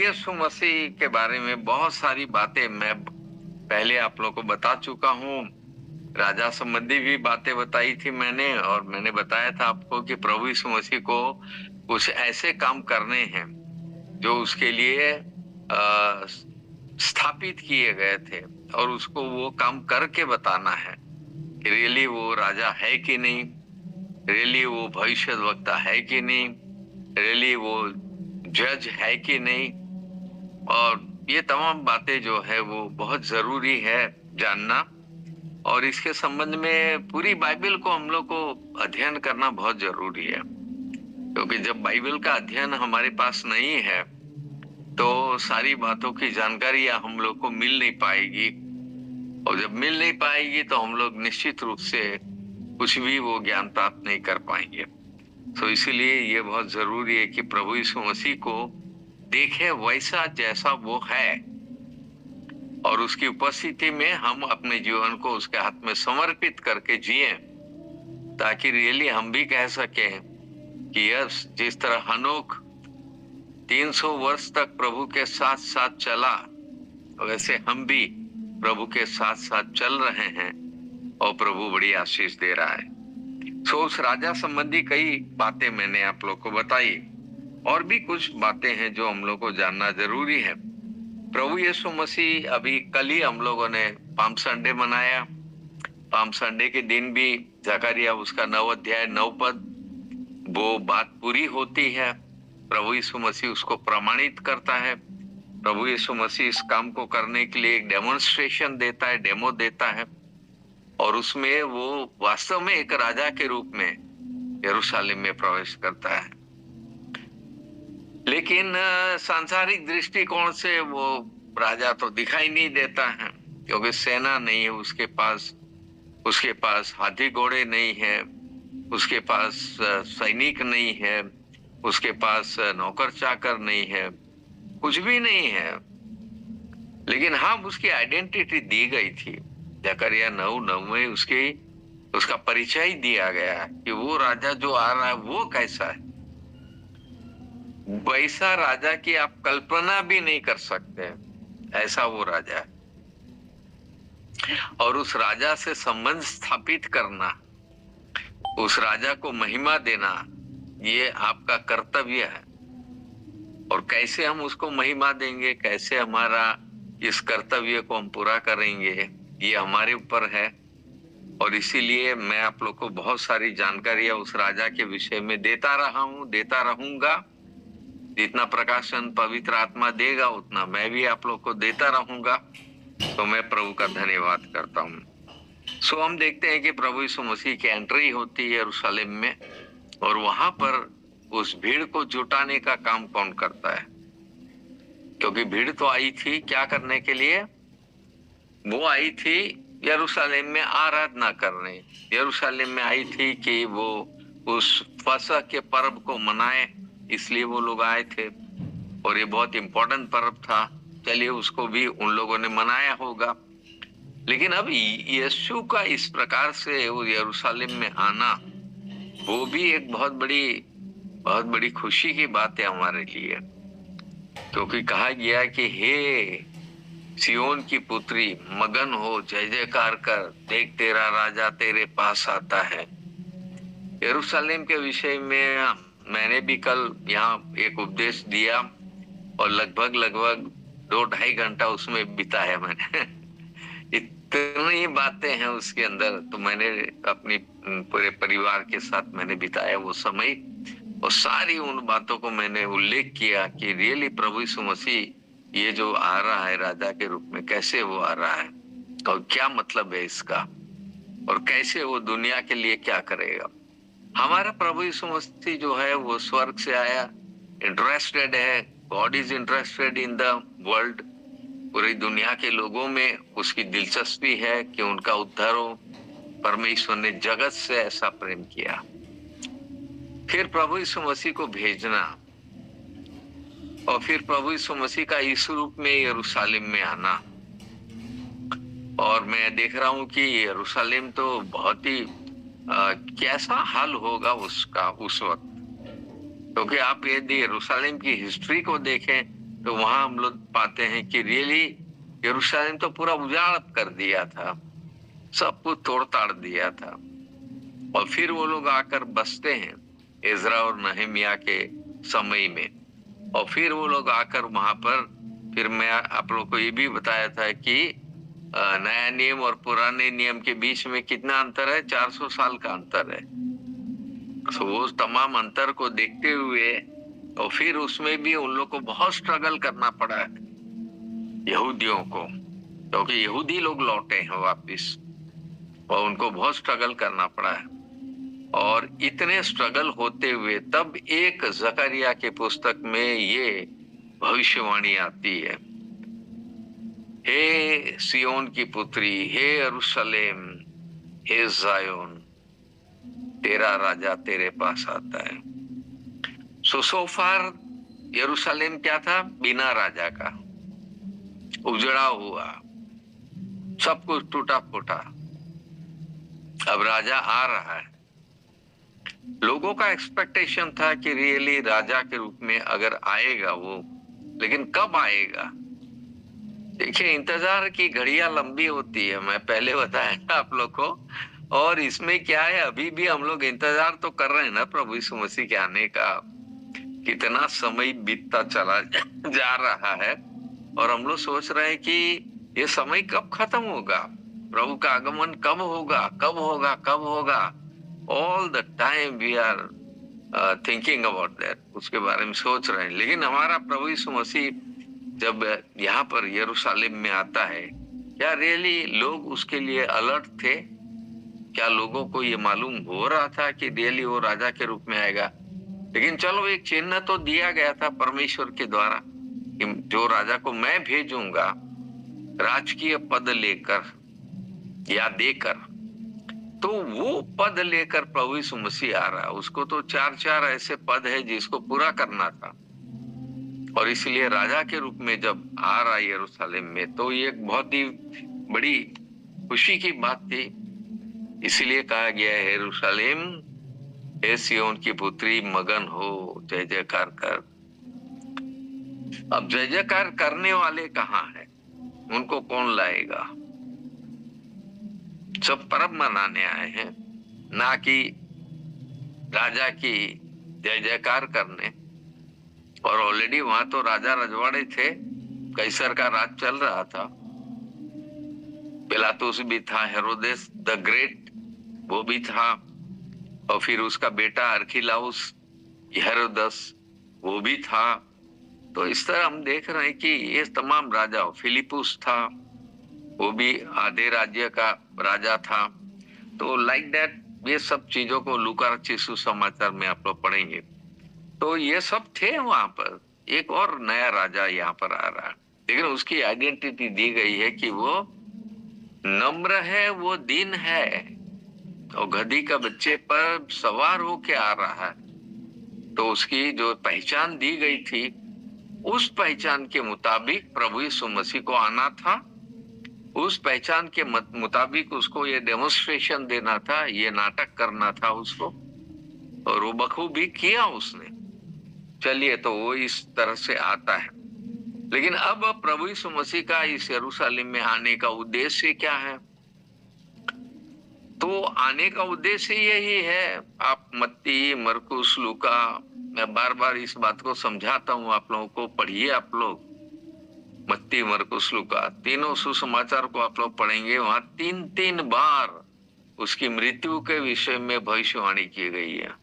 यीशु मसीह के बारे में बहुत सारी बातें मैं पहले आप लोगों को बता चुका हूँ। राजा संबंधी भी बातें बताई थी मैंने, और मैंने बताया था आपको कि प्रभु यीशु मसीह को कुछ ऐसे काम करने हैं जो उसके लिए स्थापित किए गए थे, और उसको वो काम करके बताना है कि रियली वो राजा है कि नहीं, रियली वो भविष्यद्वक्ता है कि नहीं, रियली वो जज है कि नहीं। और ये तमाम बातें जो है वो बहुत जरूरी है जानना, और इसके संबंध में पूरी बाइबल को हम लोग को अध्ययन करना बहुत जरूरी है, क्योंकि जब बाइबल का अध्ययन हमारे पास नहीं है तो सारी बातों की जानकारी हम लोग को मिल नहीं पाएगी, और जब मिल नहीं पाएगी तो हम लोग निश्चित रूप से कुछ भी वो ज्ञान प्राप्त नहीं कर पाएंगे। तो इसीलिए ये बहुत जरूरी है कि प्रभु यीशु मसीह को देखें वैसा जैसा वो है, और उसकी उपस्थिति में हम अपने जीवन को उसके हाथ में समर्पित करके जिए, ताकि रियली हम भी कह सके कि यस, जिस तरह हनोक 300 वर्ष तक प्रभु के साथ साथ चला, वैसे हम भी प्रभु के साथ साथ चल रहे हैं, और प्रभु बड़ी आशीष दे रहा है। सो उस राजा संबंधी कई बातें मैंने आप लोग को बताई, और भी कुछ बातें हैं जो हम लोग को जानना जरूरी है। प्रभु यीशु मसीह, अभी कल ही हम लोगों ने पाम संडे मनाया। पाम संडे के दिन भी जकरिया उसका 9 अध्याय 9 पद वो बात पूरी होती है। प्रभु यीशु मसीह उसको प्रमाणित करता है। प्रभु यीशु मसीह इस काम को करने के लिए एक डेमोन्स्ट्रेशन देता है, डेमो देता है, और उसमें वो वास्तव में एक राजा के रूप में यरूशलेम में प्रवेश करता है। लेकिन सांसारिक दृष्टिकोण से वो राजा तो दिखाई नहीं देता है, क्योंकि सेना नहीं है उसके पास, उसके पास हाथी घोड़े नहीं है, उसके पास सैनिक नहीं है, उसके पास नौकर चाकर नहीं है, कुछ भी नहीं है। लेकिन हाँ, उसकी आइडेंटिटी दी गई थी। जकरिया 9:9 में उसका परिचय दिया गया कि वो राजा जो आ रहा है वो कैसा है। वैसा राजा की आप कल्पना भी नहीं कर सकते, ऐसा वो राजा है। और उस राजा से संबंध स्थापित करना, उस राजा को महिमा देना, ये आपका कर्तव्य है। और कैसे हम उसको महिमा देंगे, कैसे हमारा इस कर्तव्य को हम पूरा करेंगे, ये हमारे ऊपर है। और इसीलिए मैं आप लोग को बहुत सारी जानकारियां उस राजा के विषय में देता रहा हूं, देता रहूंगा। जितना प्रकाशन पवित्र आत्मा देगा उतना मैं भी आप लोग को देता रहूंगा। तो मैं प्रभु का धन्यवाद करता हूँ। सो हम देखते हैं कि प्रभु यीशु मसीह की एंट्री होती है यरूशलेम में, और वहां पर उस भीड़ को जुटाने का काम कौन करता है? क्योंकि भीड़ तो आई थी क्या करने के लिए? वो आई थी यरूशलेम में आराधना करने। यरूशलेम में आई थी कि वो उस फसह के पर्व को मनाए, इसलिए वो लोग आए थे, और ये बहुत इंपॉर्टेंट पर्व था। चलिए, उसको भी उन लोगों ने मनाया होगा। लेकिन अब यीशु का इस प्रकार से वो यरूशलेम में आना, वो भी एक बहुत बड़ी खुशी की बात है हमारे लिए। क्योंकि कहा गया कि हे सियोन की पुत्री, मगन हो, जय जयकार कर, देख तेरा राजा तेरे पास आता है। यरूशलेम के विषय में मैंने भी कल यहाँ एक उपदेश दिया, और लगभग 2-2.5 घंटा उसमें बिताया मैंने। इतनी बातें हैं उसके अंदर, तो मैंने अपनी पूरे परिवार के साथ मैंने बिताया वो समय, और सारी उन बातों को मैंने उल्लेख किया कि रियली प्रभु यीशु मसीह ये जो आ रहा है राजा के रूप में, कैसे वो आ रहा है, और क्या मतलब है इसका, और कैसे वो दुनिया के लिए क्या करेगा। हमारा प्रभु यीशु मसीह जो है वो स्वर्ग से आया, इंटरेस्टेड है। God is interested in the world. पूरी दुनिया के लोगों में उसकी दिलचस्पी है कि उनका उद्धार हो। परमेश्वर ने जगत से ऐसा प्रेम किया। फिर प्रभु यीशु मसीह को भेजना, और फिर प्रभु यीशु मसीह का इस रूप में यरूशलेम में आना। और मैं देख रहा हूं कि यरूशलेम तो बहुत ही कैसा हाल होगा उसका उस वक्त, क्योंकि आप यदि यरूशलेम की हिस्ट्री को देखें तो वहां हम लोग पाते हैं कि रियली यरूशलेम तो पूरा उजाड़ कर दिया था, सब कुछ तोड़ ताड़ दिया था। और फिर वो लोग आकर बसते हैं इज़रा और नहमिया के समय में, और फिर वो लोग आकर वहां पर, फिर मैं आप लोग को ये भी बताया था कि नया नियम और पुराने नियम के बीच में कितना अंतर है, 400 साल का अंतर है। तो वो तमाम अंतर को देखते हुए, और फिर उसमें भी उन लोग को बहुत स्ट्रगल करना पड़ा है यहूदियों को, क्योंकि यहूदी लोग लौटे हैं वापिस, और उनको बहुत स्ट्रगल करना पड़ा है। और इतने स्ट्रगल होते हुए तब एक जकरिया के पुस्तक में ये भविष्यवाणी आती है, हे सियोन की पुत्री, हे यरूशलेम, हे जायोन, तेरा राजा तेरे पास आता है। सो फार यरूशलेम क्या था, बिना राजा का, उजड़ा हुआ, सब कुछ टूटा फूटा। अब राजा आ रहा है। लोगों का एक्सपेक्टेशन था कि रियली राजा के रूप में अगर आएगा वो, लेकिन कब आएगा। देखिए, इंतजार की घड़ियां लंबी होती है, मैं पहले बताया आप लोग को। और इसमें क्या है, अभी भी हम लोग इंतजार तो कर रहे हैं ना प्रभु यीशु मसीह के आने का। कितना समय बीतता चला जा रहा है, और हम लोग सोच रहे हैं कि ये समय कब खत्म होगा, प्रभु का आगमन कब होगा, कब होगा, कब होगा। All the time we are thinking about that, उसके बारे में सोच रहे हैं। लेकिन हमारा प्रभु यीशु मसीह जब यहाँ पर यरूशलेम में आता है, क्या रियली लोग उसके लिए अलर्ट थे? क्या लोगों को ये मालूम हो रहा था कि रियली वो राजा के रूप में आएगा? लेकिन चलो, एक चिन्ह तो दिया गया था परमेश्वर के द्वारा कि जो राजा को मैं भेजूंगा राजकीय पद लेकर या देकर, तो वो पद लेकर प्रभु यीशु मसीह आ रहा है। उसको तो 4 ऐसे पद है जिसको पूरा करना था, और इसलिए राजा के रूप में जब आ रहा है यरूशलेम में, तो ये एक बहुत ही बड़ी खुशी की बात थी। इसलिए कहा गया है, यरूशलेम, हे सियोन की पुत्री, मगन हो, जय जयकार कर। अब जय जयकार करने वाले कहाँ हैं? उनको कौन लाएगा? सब पर्व मनाने आए हैं, ना कि राजा की जय जयकार करने। और ऑलरेडी वहां तो राजा रजवाड़े थे, कैसर का राज चल रहा था। पिलातुस भी था, हेरोदेस द ग्रेट वो भी था, और फिर उसका बेटा अरखिलाउस हेरोदस वो भी था। तो इस तरह हम देख रहे हैं कि ये तमाम राजा, फिलिपुस था, वो भी आधे राज्य का राजा था। तो लाइक दैट, ये सब चीजों को लूका रचित सुसमाचार में आप लोग पढ़ेंगे। तो ये सब थे वहां पर। एक और नया राजा यहाँ पर आ रहा है, लेकिन उसकी आइडेंटिटी दी गई है कि वो नम्र है, वो दीन है, और गधी का बच्चे पर सवार होके आ रहा है। तो उसकी जो पहचान दी गई थी, उस पहचान के मुताबिक प्रभु यीशु मसीह को आना था। उस पहचान के मुताबिक उसको ये डेमोन्स्ट्रेशन देना था, ये नाटक करना था उसको, और वो बखूबी किया उसने। चलिए, तो वो इस तरह से आता है। लेकिन अब प्रभु यीशु मसीह का इस यरूशलेम में आने का उद्देश्य क्या है? तो आने का उद्देश्य यही है। आप मत्ती, मरकुस, लूका, मैं बार बार इस बात को समझाता हूँ आप लोगों को, पढ़िए आप लोग मत्ती, मरकुस, लूका, तीनों सुसमाचार को आप लोग पढ़ेंगे। वहां 3 बार उसकी मृत्यु के विषय में भविष्यवाणी की गई है।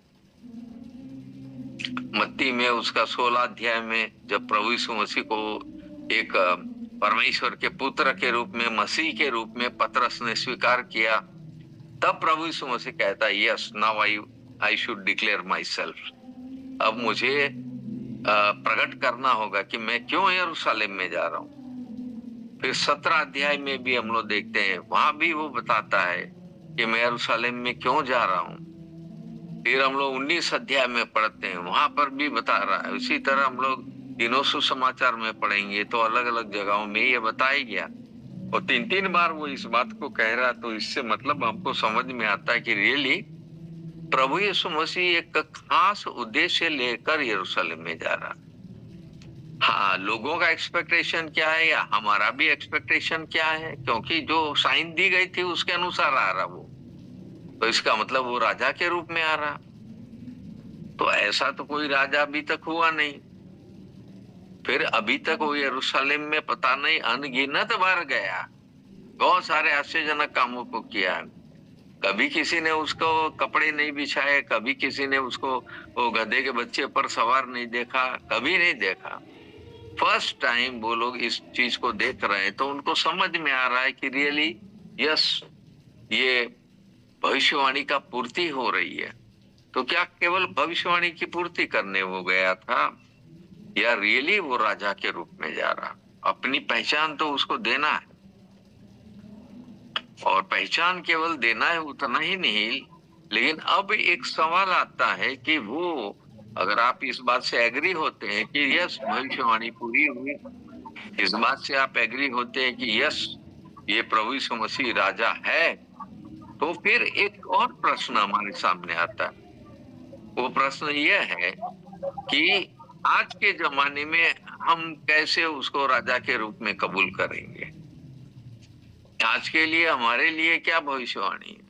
मत्ती में उसका 16 अध्याय में जब प्रभु यीशु मसीह को एक परमेश्वर के पुत्र के रूप में, मसीह के रूप में पतरस ने स्वीकार किया, तब प्रभु यीशु मसीह कहता है, yes now I should declare my self. अब मुझे प्रकट करना होगा कि मैं क्यों यरूशलेम में जा रहा हूँ। फिर 17 अध्याय में भी हम लोग देखते हैं, वहां भी वो बताता है कि मैं यरूशलेम में क्यों जा रहा हूँ। फिर हम लोग 19 अध्याय में पढ़ते हैं, वहां पर भी बता रहा है। इसी तरह हम लोग तीनों सुसमाचार में पढ़ेंगे तो अलग अलग जगहों में ये बताया गया, और 3 बार वो इस बात को कह रहा। तो इससे मतलब हमको समझ में आता है कि रियली प्रभु यीशु मसीह एक खास उद्देश्य लेकर यरूशलेम में जा रहा। हाँ, लोगों का एक्सपेक्टेशन क्या है या हमारा भी एक्सपेक्टेशन क्या है, क्योंकि जो साइन दी गई थी उसके अनुसार आ रहा वो, तो इसका मतलब वो राजा के रूप में आ रहा। तो ऐसा तो कोई राजा अभी तक हुआ नहीं। फिर अभी तक वो यरूशलेम में पता नहीं अनगिनत बार गया, बहुत सारे आश्चर्यजनक कामों को किया। कभी किसी ने उसको कपड़े नहीं बिछाए, कभी किसी ने उसको वो गधे के बच्चे पर सवार नहीं देखा, कभी नहीं देखा। फर्स्ट टाइम वो लोग इस चीज को देख रहे हैं तो उनको समझ में आ रहा है कि रियली यस, ये भविष्यवाणी का पूर्ति हो रही है। तो क्या केवल भविष्यवाणी की पूर्ति करने वो गया था, या रियली वो राजा के रूप में जा रहा? अपनी पहचान तो उसको देना है, और पहचान केवल देना है उतना ही नहीं, लेकिन अब एक सवाल आता है कि वो, अगर आप इस बात से एग्री होते हैं कि यस भविष्यवाणी पूरी हुई, इस बात से आप एग्री होते हैं कि यस ये प्रभु यीशु मसीह राजा है, तो फिर एक और प्रश्न हमारे सामने आता है। वो प्रश्न ये है कि आज के जमाने में हम कैसे उसको राजा के रूप में कबूल करेंगे? आज के लिए हमारे लिए क्या भविष्यवाणी है?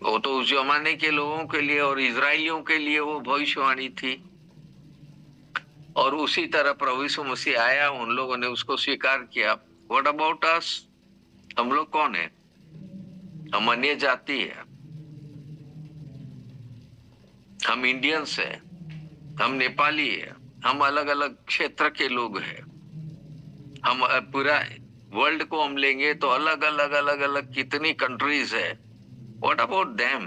वो तो उस जमाने के लोगों के लिए और इजरायलियों के लिए वो भविष्यवाणी थी, और उसी तरह प्रभु यीशु मसीह आया, उन लोगों ने उसको स्वीकार किया। What about us? हम लोग कौन है? हम अन्य जाति है, हम इंडियंस है, हम नेपाली है, हम अलग अलग क्षेत्र के लोग हैं। हम पूरा वर्ल्ड को हम लेंगे तो अलग अलग अलग अलग कितनी कंट्रीज है। What about them?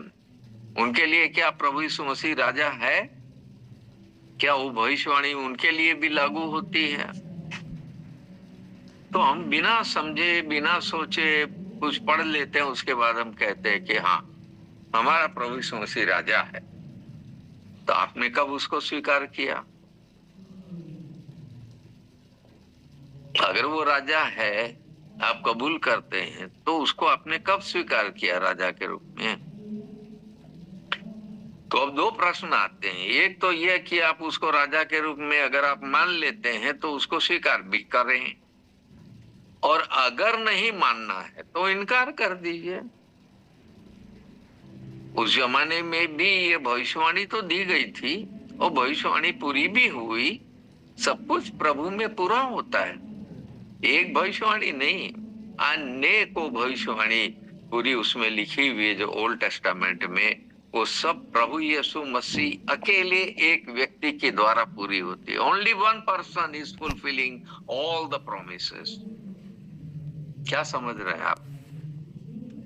उनके लिए क्या प्रभु यीशु मसीह राजा है? क्या वो भविष्यवाणी उनके लिए भी लागू होती है? तो हम बिना समझे बिना सोचे कुछ पढ़ लेते हैं, उसके बाद हम कहते हैं कि हाँ हमारा प्रभु यीशु मसीह राजा है। तो आपने कब उसको स्वीकार किया? अगर वो राजा है, आप कबूल करते हैं, तो उसको आपने कब स्वीकार किया राजा के रूप में? तो अब दो प्रश्न आते हैं। एक तो यह कि आप उसको राजा के रूप में अगर आप मान लेते हैं तो उसको स्वीकार भी करें, और अगर नहीं मानना है तो इनकार कर दीजिए। उस जमाने में भी ये भविष्यवाणी तो दी गई थी, और भविष्यवाणी पूरी भी हुई। सब कुछ प्रभु में पूरा होता है, एक भविष्यवाणी नहीं, अनेकों भविष्यवाणी पूरी उसमें लिखी हुई है जो ओल्ड टेस्टामेंट में, वो सब प्रभु यीशु मसीह अकेले एक व्यक्ति के द्वारा पूरी होती है। Only one person is fulfilling all the promises. क्या समझ रहे हैं आप?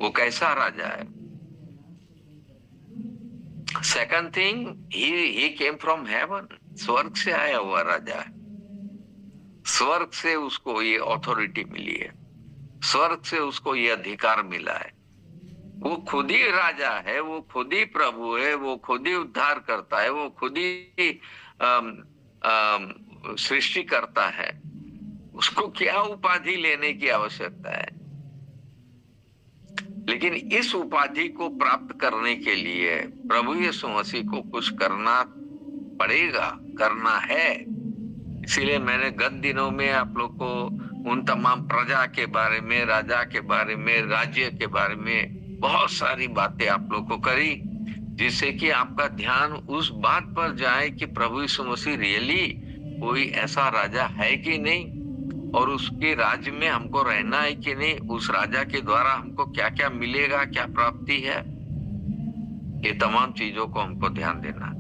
वो कैसा राजा है? Second thing, he came from heaven, स्वर्ग से आया हुआ राजा है। स्वर्ग से उसको ये ऑथोरिटी मिली है, स्वर्ग से उसको ये अधिकार मिला है। वो खुद ही राजा है, वो खुद ही प्रभु है, वो खुद ही उद्धार करता है, वो खुद ही सृष्टि करता है। उसको क्या उपाधि लेने की आवश्यकता है? लेकिन इस उपाधि को प्राप्त करने के लिए प्रभु यीशु मसीह को कुछ करना पड़ेगा, करना है। इसीलिए मैंने गत दिनों में आप लोग को उन तमाम प्रजा के बारे में, राजा के बारे में, राज्य के बारे में बहुत सारी बातें आप लोग को करी, जिससे कि आपका ध्यान उस बात पर जाए कि प्रभु यीशु मसीह रियली कोई ऐसा राजा है कि नहीं, और उसके राज्य में हमको रहना है कि नहीं, उस राजा के द्वारा हमको क्या क्या मिलेगा, क्या प्राप्ति है। ये तमाम चीजों को हमको ध्यान देना।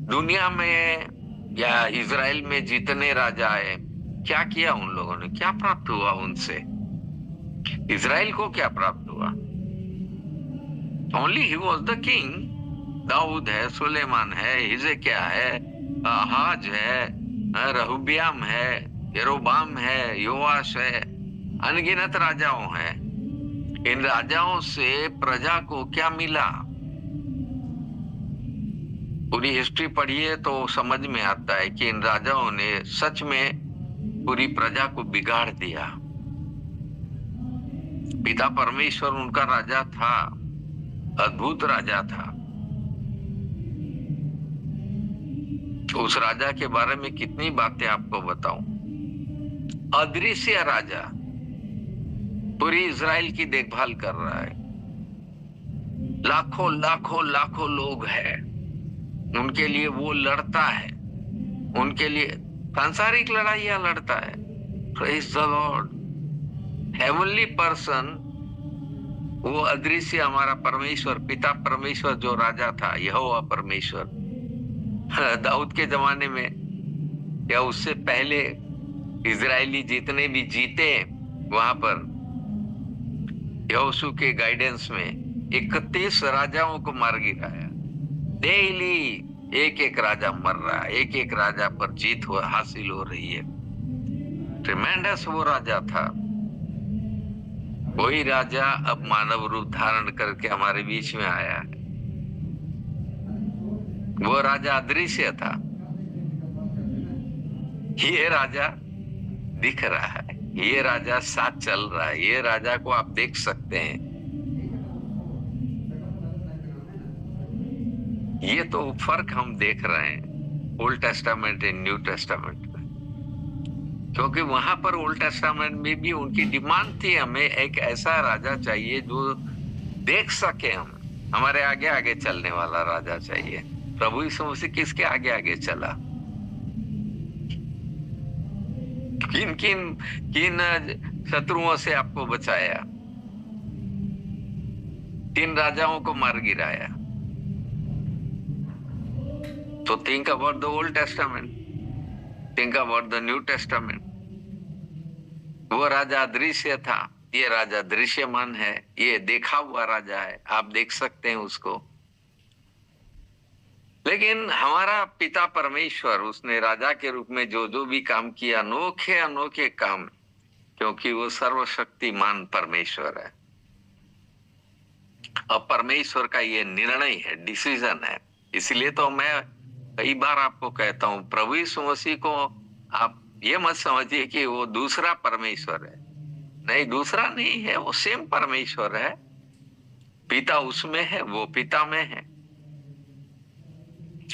दुनिया में या इजराइल में जितने राजा आए, क्या किया उन लोगों ने? क्या प्राप्त हुआ उनसे? इजराइल को क्या प्राप्त हुआ? Only he was the king. Daud है, सुलेमान है, हिजकिय्याह है, आहाज है, रहब्याम है, यरोबाम है, योआश है, अनगिनत राजाओं हैं। इन राजाओं से प्रजा को क्या मिला? पूरी हिस्ट्री पढ़िए तो समझ में आता है कि इन राजाओं ने सच में पूरी प्रजा को बिगाड़ दिया। पिता परमेश्वर उनका राजा था, अद्भुत राजा था। उस राजा के बारे में कितनी बातें आपको बताऊं। अदृश्य राजा पूरी इजराइल की देखभाल कर रहा है। लाखों लाखों लाखों लोग हैं, उनके लिए वो लड़ता है, उनके लिए सांसारिक लड़ाइयां लड़ता है। Praise the Lord. Heavenly person, वो अदृश्य हमारा परमेश्वर, पिता परमेश्वर जो राजा था, यहोवा परमेश्वर, दाऊद के जमाने में या उससे पहले इजरायली जितने भी जीते वहां पर यहोशू के गाइडेंस में 31 राजाओं को मार गिराया। डेली एक एक राजा मर रहा है, एक एक राजा पर जीत हासिल हो रही है। ट्रिमेंडस वो राजा था। वही राजा अब मानव रूप धारण करके हमारे बीच में आया है। वो राजा अदृश्य था, ये राजा दिख रहा है, ये राजा साथ चल रहा है, ये राजा को आप देख सकते हैं। ये तो फर्क हम देख रहे हैं old testament and new testament में, क्योंकि वहां पर ओल्ड टेस्टामेंट में भी उनकी डिमांड थी, हमें एक ऐसा राजा चाहिए जो देख सके, हम हमारे आगे आगे चलने वाला राजा चाहिए। प्रभु यीशु मसीह किसके आगे आगे चला? किन किन किन शत्रुओं से आपको बचाया? 3 राजाओं को मार गिराया। तो think about the old testament, think about the new testament. वो राजा दृश्य था, ये राजा दृश्यमान है, ये देखा हुआ राजा है, आप देख सकते हैं उसको। लेकिन हमारा पिता परमेश्वर, उसने राजा के रूप में जो जो भी काम किया, अनोखे अनोखे काम, क्योंकि वो सर्वशक्तिमान परमेश्वर है। अब परमेश्वर का ये निर्णय है, डिसीजन है। इसलिए तो मैं कई बार आपको कहता हूं, प्रभु यीशु मसीह को आप ये मत समझिए कि वो दूसरा परमेश्वर है। नहीं, दूसरा नहीं है, वो सेम परमेश्वर है। पिता उसमें है, वो पिता में है,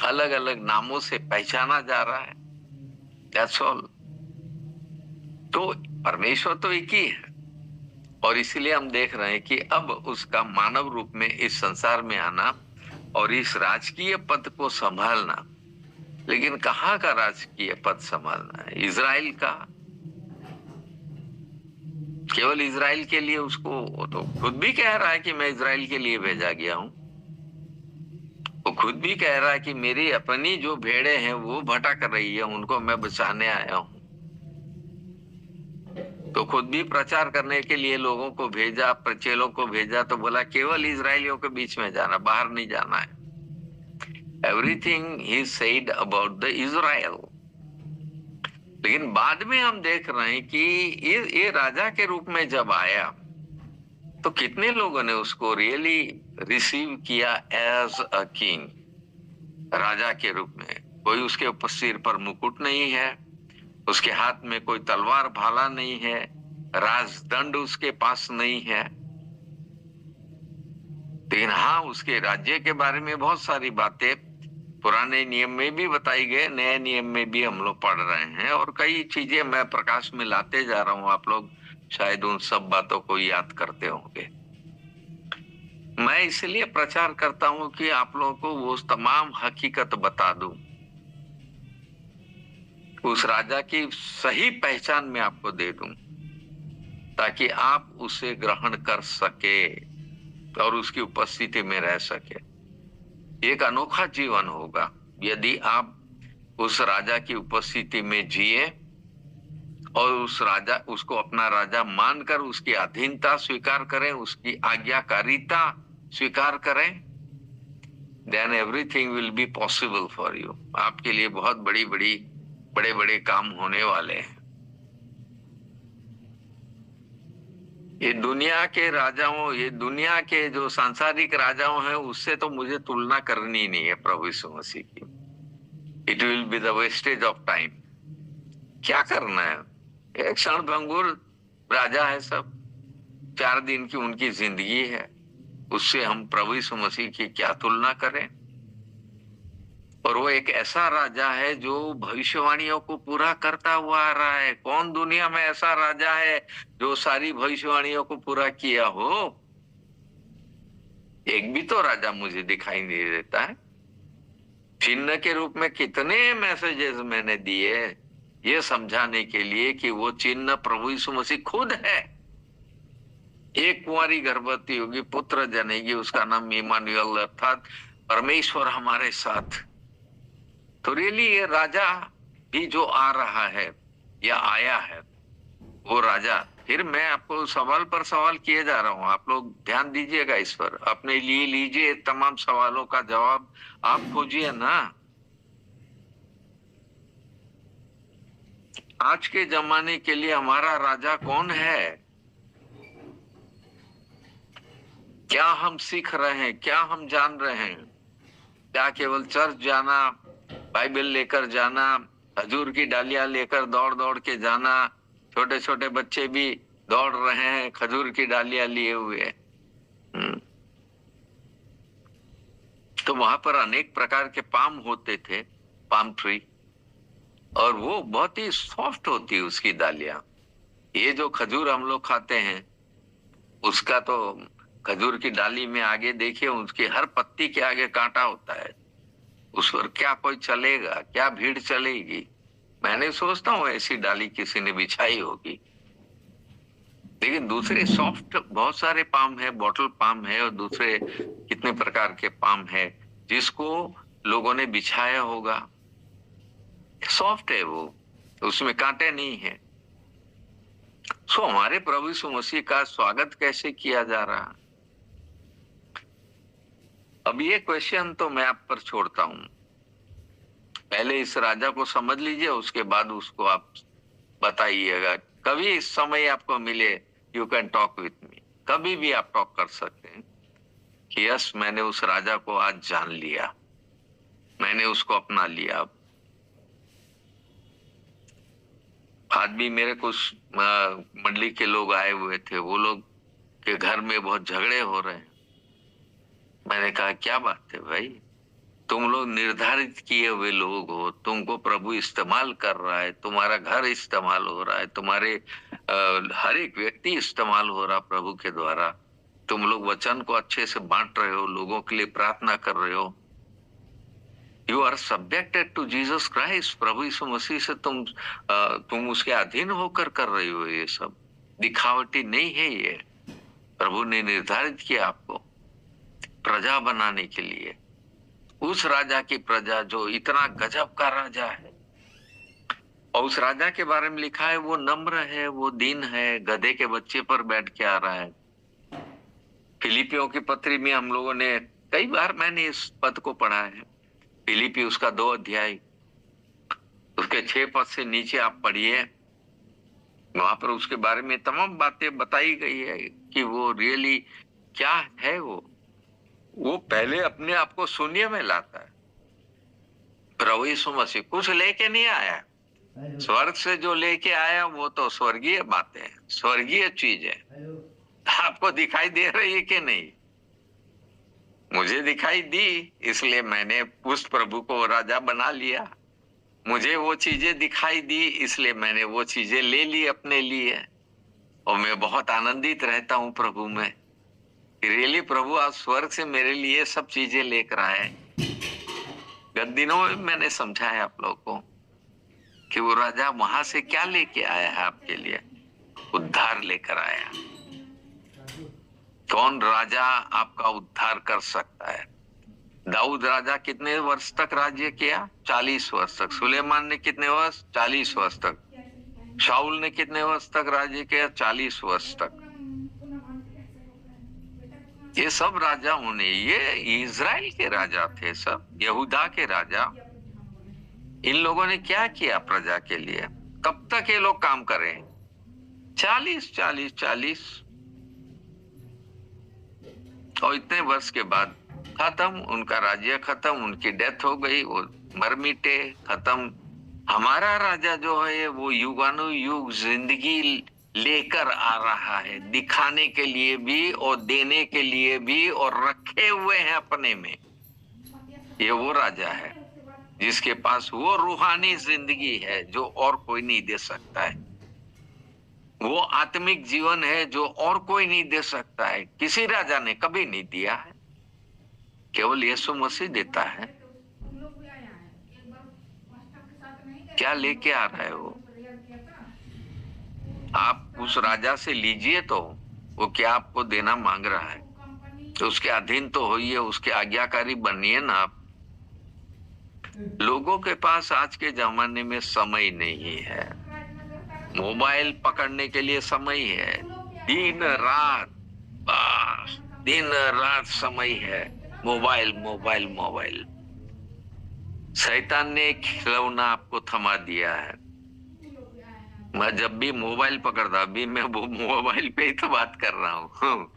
अलग अलग नामों से पहचाना जा रहा है, दैट्स ऑल। तो परमेश्वर तो एक ही है, और इसलिए हम देख रहे हैं कि अब उसका मानव रूप में इस संसार में आना और इस राजकीय पद को संभालना। लेकिन कहाँ का राजकीय पद संभालना है? इजराइल का। केवल इजराइल के लिए उसको, वो तो खुद भी कह रहा है कि मैं इजराइल के लिए भेजा गया हूं। वो खुद भी कह रहा है कि मेरी अपनी जो भेड़ें हैं वो भटक रही है, उनको मैं बचाने आया हूं। तो खुद भी प्रचार करने के लिए लोगों को भेजा, प्रचेलों को भेजा, तो बोला केवल इजराइलियों के बीच में जाना, बाहर नहीं जाना है। Everything he said about the Israel। लेकिन बाद में हम देख रहे हैं कि ये राजा के रूप में जब आया तो कितने लोगों ने उसको रियली रिसीव किया एज अ किंग, राजा के रूप में। कोई उसके ऊपर सिर पर मुकुट नहीं है, उसके हाथ में कोई तलवार भाला नहीं है, राजदंड उसके पास नहीं है। लेकिन हाँ, उसके राज्य के बारे में बहुत सारी बातें पुराने नियम में भी बताई गए, नए नियम में भी हम लोग पढ़ रहे हैं, और कई चीजें मैं प्रकाश में लाते जा रहा हूं। आप लोग शायद उन सब बातों को याद करते होंगे। मैं इसलिए प्रचार करता हूं कि आप लोगों को वो तमाम हकीकत बता दूं, उस राजा की सही पहचान में आपको दे दूं, ताकि आप उसे ग्रहण कर सके और उसकी उपस्थिति में रह सके। एक अनोखा जीवन होगा यदि आप उस राजा की उपस्थिति में जिए और उसको अपना राजा मानकर उसकी अधीनता स्वीकार करें, उसकी आज्ञाकारिता स्वीकार करें। Then everything will be possible for you. आपके लिए बहुत बड़े बड़े काम होने वाले हैं। ये दुनिया के राजाओं, ये दुनिया के जो सांसारिक राजाओं हैं, उससे तो मुझे तुलना करनी नहीं है प्रभु यीशु मसीह की। It will be the wastage of time. क्या करना है? एक क्षण भंगुर राजा है सब, 4 दिन की उनकी जिंदगी है, उससे हम प्रभु यीशु मसीह की क्या तुलना करें? और वो एक ऐसा राजा है जो भविष्यवाणियों को पूरा करता हुआ आ रहा है। कौन दुनिया में ऐसा राजा है जो सारी भविष्यवाणियों को पूरा किया हो? एक भी तो राजा मुझे दिखाई नहीं देता है। चिन्ह के रूप में कितने मैसेजेस मैंने दिए ये समझाने के लिए कि वो चिन्ह प्रभु यीशु मसीह खुद है। एक कुंवारी गर्भवती होगी, पुत्र जनेगी, उसका नाम इमानुएल अर्थात परमेश्वर हमारे साथ। तो रियली ये राजा भी जो आ रहा है या आया है वो राजा, फिर मैं आपको सवाल पर सवाल किए जा रहा हूं, आप लोग ध्यान दीजिएगा इस पर, अपने लिए लीजिए तमाम सवालों का जवाब आप खोजिए ना। आज के जमाने के लिए हमारा राजा कौन है? क्या हम सीख रहे हैं, क्या हम जान रहे हैं? क्या केवल चर्च जाना, बाइबल लेकर जाना, खजूर की डालियां लेकर दौड़ दौड़ के जाना, छोटे छोटे बच्चे भी दौड़ रहे हैं खजूर की डालियां लिए हुए। तो वहां पर अनेक प्रकार के पाम होते थे, पाम ट्री, और वो बहुत ही सॉफ्ट होती है उसकी डालियां। ये जो खजूर हम लोग खाते हैं उसका तो खजूर की डाली में आगे देखिए, उसकी हर पत्ती के आगे कांटा होता है, उस पर क्या कोई चलेगा, क्या भीड़ चलेगी? मैंने सोचता हूँ ऐसी डाली किसी ने बिछाई होगी। लेकिन दूसरे सॉफ्ट बहुत सारे पाम है, बॉटल पाम है और दूसरे कितने प्रकार के पाम है जिसको लोगों ने बिछाया होगा। सॉफ्ट है वो, उसमें कांटे नहीं है। सो हमारे प्रभु यीशु मसीह का स्वागत कैसे किया जा रहा? अब ये क्वेश्चन तो मैं आप पर छोड़ता हूं। पहले इस राजा को समझ लीजिए, उसके बाद उसको आप बताइएगा। कभी इस समय आपको मिले, you can talk with me, कभी भी आप टॉक कर सकते हैं कि यस मैंने उस राजा को आज जान लिया, मैंने उसको अपना लिया। आज भी मेरे कुछ मंडली के लोग आए हुए थे, वो लोग के घर में बहुत झगड़े हो रहे हैं। मैंने कहा क्या बात है भाई, तुम लोग निर्धारित किए हुए लोग हो, तुमको प्रभु इस्तेमाल कर रहा है, तुम्हारा घर इस्तेमाल हो रहा है, तुम्हारे हर एक व्यक्ति इस्तेमाल हो रहा प्रभु के द्वारा। तुम लोग वचन को अच्छे से बांट रहे हो, लोगों के लिए प्रार्थना कर रहे हो। You are subjected to Jesus Christ. प्रभु यीशु मसीह से तुम उसके अधीन होकर कर रही हो। ये सब दिखावटी नहीं है, ये प्रभु ने निर्धारित किया आपको प्रजा बनाने के लिए। उस राजा की प्रजा जो इतना गजब का राजा है, और उस राजा के बारे में लिखा है वो नम्र है, वो दीन है, गधे के बच्चे पर बैठ के आ रहा है। फिलिपियों की पत्री में हम लोगों ने कई बार मैंने इस पद को पढ़ा है। फिलिपी उसका 2 अध्याय, उसके 6 पद से नीचे आप पढ़िए, वहां पर उसके बारे में तमाम बातें बताई गई है कि वो रियली क्या है। वो पहले अपने आप को शून्य में लाता है। प्रभु यीशु मसीह कुछ लेके नहीं आया, स्वर्ग से जो लेके आया वो तो स्वर्गीय बातें, स्वर्गीय चीज है। आपको दिखाई दे रही है कि नहीं? मुझे दिखाई दी, इसलिए मैंने उस प्रभु को राजा बना लिया। मुझे वो चीजें दिखाई दी, इसलिए मैंने वो चीजें ले ली अपने लिए, और मैं बहुत आनंदित रहता हूँ प्रभु में। रियली प्रभु आज स्वर्ग से मेरे लिए सब चीजें लेकर आए। गत दिनों में मैंने समझाया आप लोगों को कि वो राजा वहां से क्या लेके आया है आपके लिए, उद्धार लेकर आया। कौन राजा आपका उद्धार कर सकता है? दाऊद राजा कितने वर्ष तक राज्य किया? 40 वर्ष तक। सुलेमान ने कितने वर्ष? 40 वर्ष तक। शाऊल ने कितने वर्ष तक राज्य किया? 40 वर्ष तक। ये सब राजा होने, ये इजराइल के राजा थे, सब यहूदा के राजा। इन लोगों ने क्या किया प्रजा के लिए? कब तक ये लोग काम करें? 40 और इतने वर्ष के बाद खत्म, उनका राज्य खत्म, उनकी डेथ हो गई, वो मर मिटे, खत्म। हमारा राजा जो है वो युगानुयुग जिंदगी लेकर आ रहा है, दिखाने के लिए भी और देने के लिए भी, और रखे हुए हैं अपने में। ये वो राजा है। जिसके पास वो रूहानी जिंदगी है जो और कोई नहीं दे सकता है, वो आत्मिक जीवन है जो और कोई नहीं दे सकता है, किसी राजा ने कभी नहीं दिया है, केवल यीशु मसीह देता है। क्या लेके आ रहा है वो? आप उस राजा से लीजिए तो वो क्या आपको देना मांग रहा है, तो उसके अधीन तो होइए, उसके आज्ञाकारी बनिए ना आप। लोगों के पास आज के जमाने में समय नहीं है, मोबाइल पकड़ने के लिए समय है, दिन रात, बस दिन रात समय है, मोबाइल मोबाइल मोबाइल। शैतान ने एक खिलौना आपको थमा दिया है। मैं जब भी मोबाइल पकड़ता, अभी मैं वो मोबाइल पे ही तो बात कर रहा हूँ।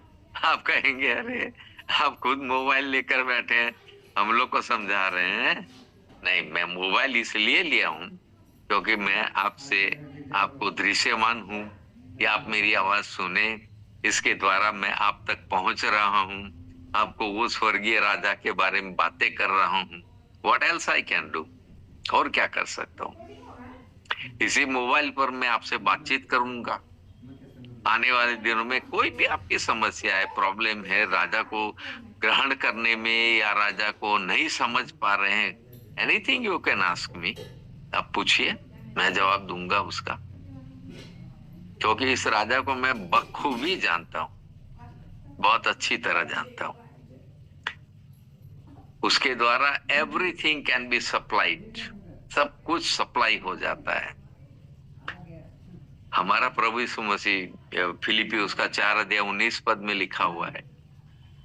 आप कहेंगे अरे आप खुद मोबाइल लेकर बैठे हैं, हम लोग को समझा रहे हैं। नहीं, मैं मोबाइल इसलिए लिया हूँ क्योंकि मैं आपसे, आपको दृश्यमान हूँ या आप मेरी आवाज सुने, इसके द्वारा मैं आप तक पहुंच रहा हूँ, आपको वो स्वर्गीय राजा के बारे में बातें कर रहा हूँ। What else I can do? और क्या कर सकता हूँ? इसी मोबाइल पर मैं आपसे बातचीत करूंगा। आने वाले दिनों में कोई भी आपकी समस्या है, प्रॉब्लम है, राजा को ग्रहण करने में या राजा को नहीं समझ पा रहे हैं, anything you can ask me, आप पूछिए, मैं जवाब दूंगा उसका, क्योंकि इस राजा को मैं बखूबी जानता हूँ, बहुत अच्छी तरह जानता हूँ। उसके द्वारा एवरीथिंग कैन बी सप्लाइड, सब कुछ सप्लाई हो जाता है। हमारा प्रभु यीशु मसीह, फिलिपी उसका 4:19 में लिखा हुआ है,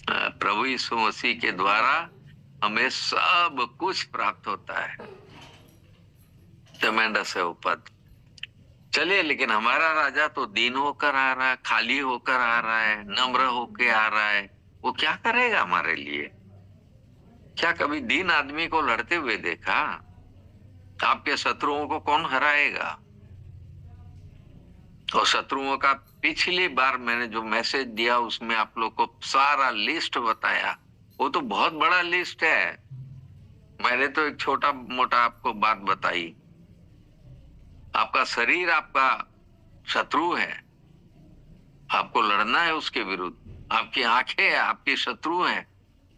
प्रभु यीशु मसीह के द्वारा हमें सब कुछ प्राप्त होता है। ट्मेंडस है वो पद। चलिए, लेकिन हमारा राजा तो दीन होकर आ रहा है, खाली होकर आ रहा है, नम्र होकर आ रहा है, वो क्या करेगा हमारे लिए? क्या कभी दीन आदमी को लड़ते हुए देखा? आपके शत्रुओं को कौन हराएगा? और शत्रुओं का पिछली बार मैंने जो मैसेज दिया उसमें आप लोग को सारा लिस्ट बताया, वो तो बहुत बड़ा लिस्ट है। मैंने तो एक छोटा मोटा आपको बात बताई। आपका शरीर आपका शत्रु है, आपको लड़ना है उसके विरुद्ध। आपकी आंखें आपकी शत्रु हैं,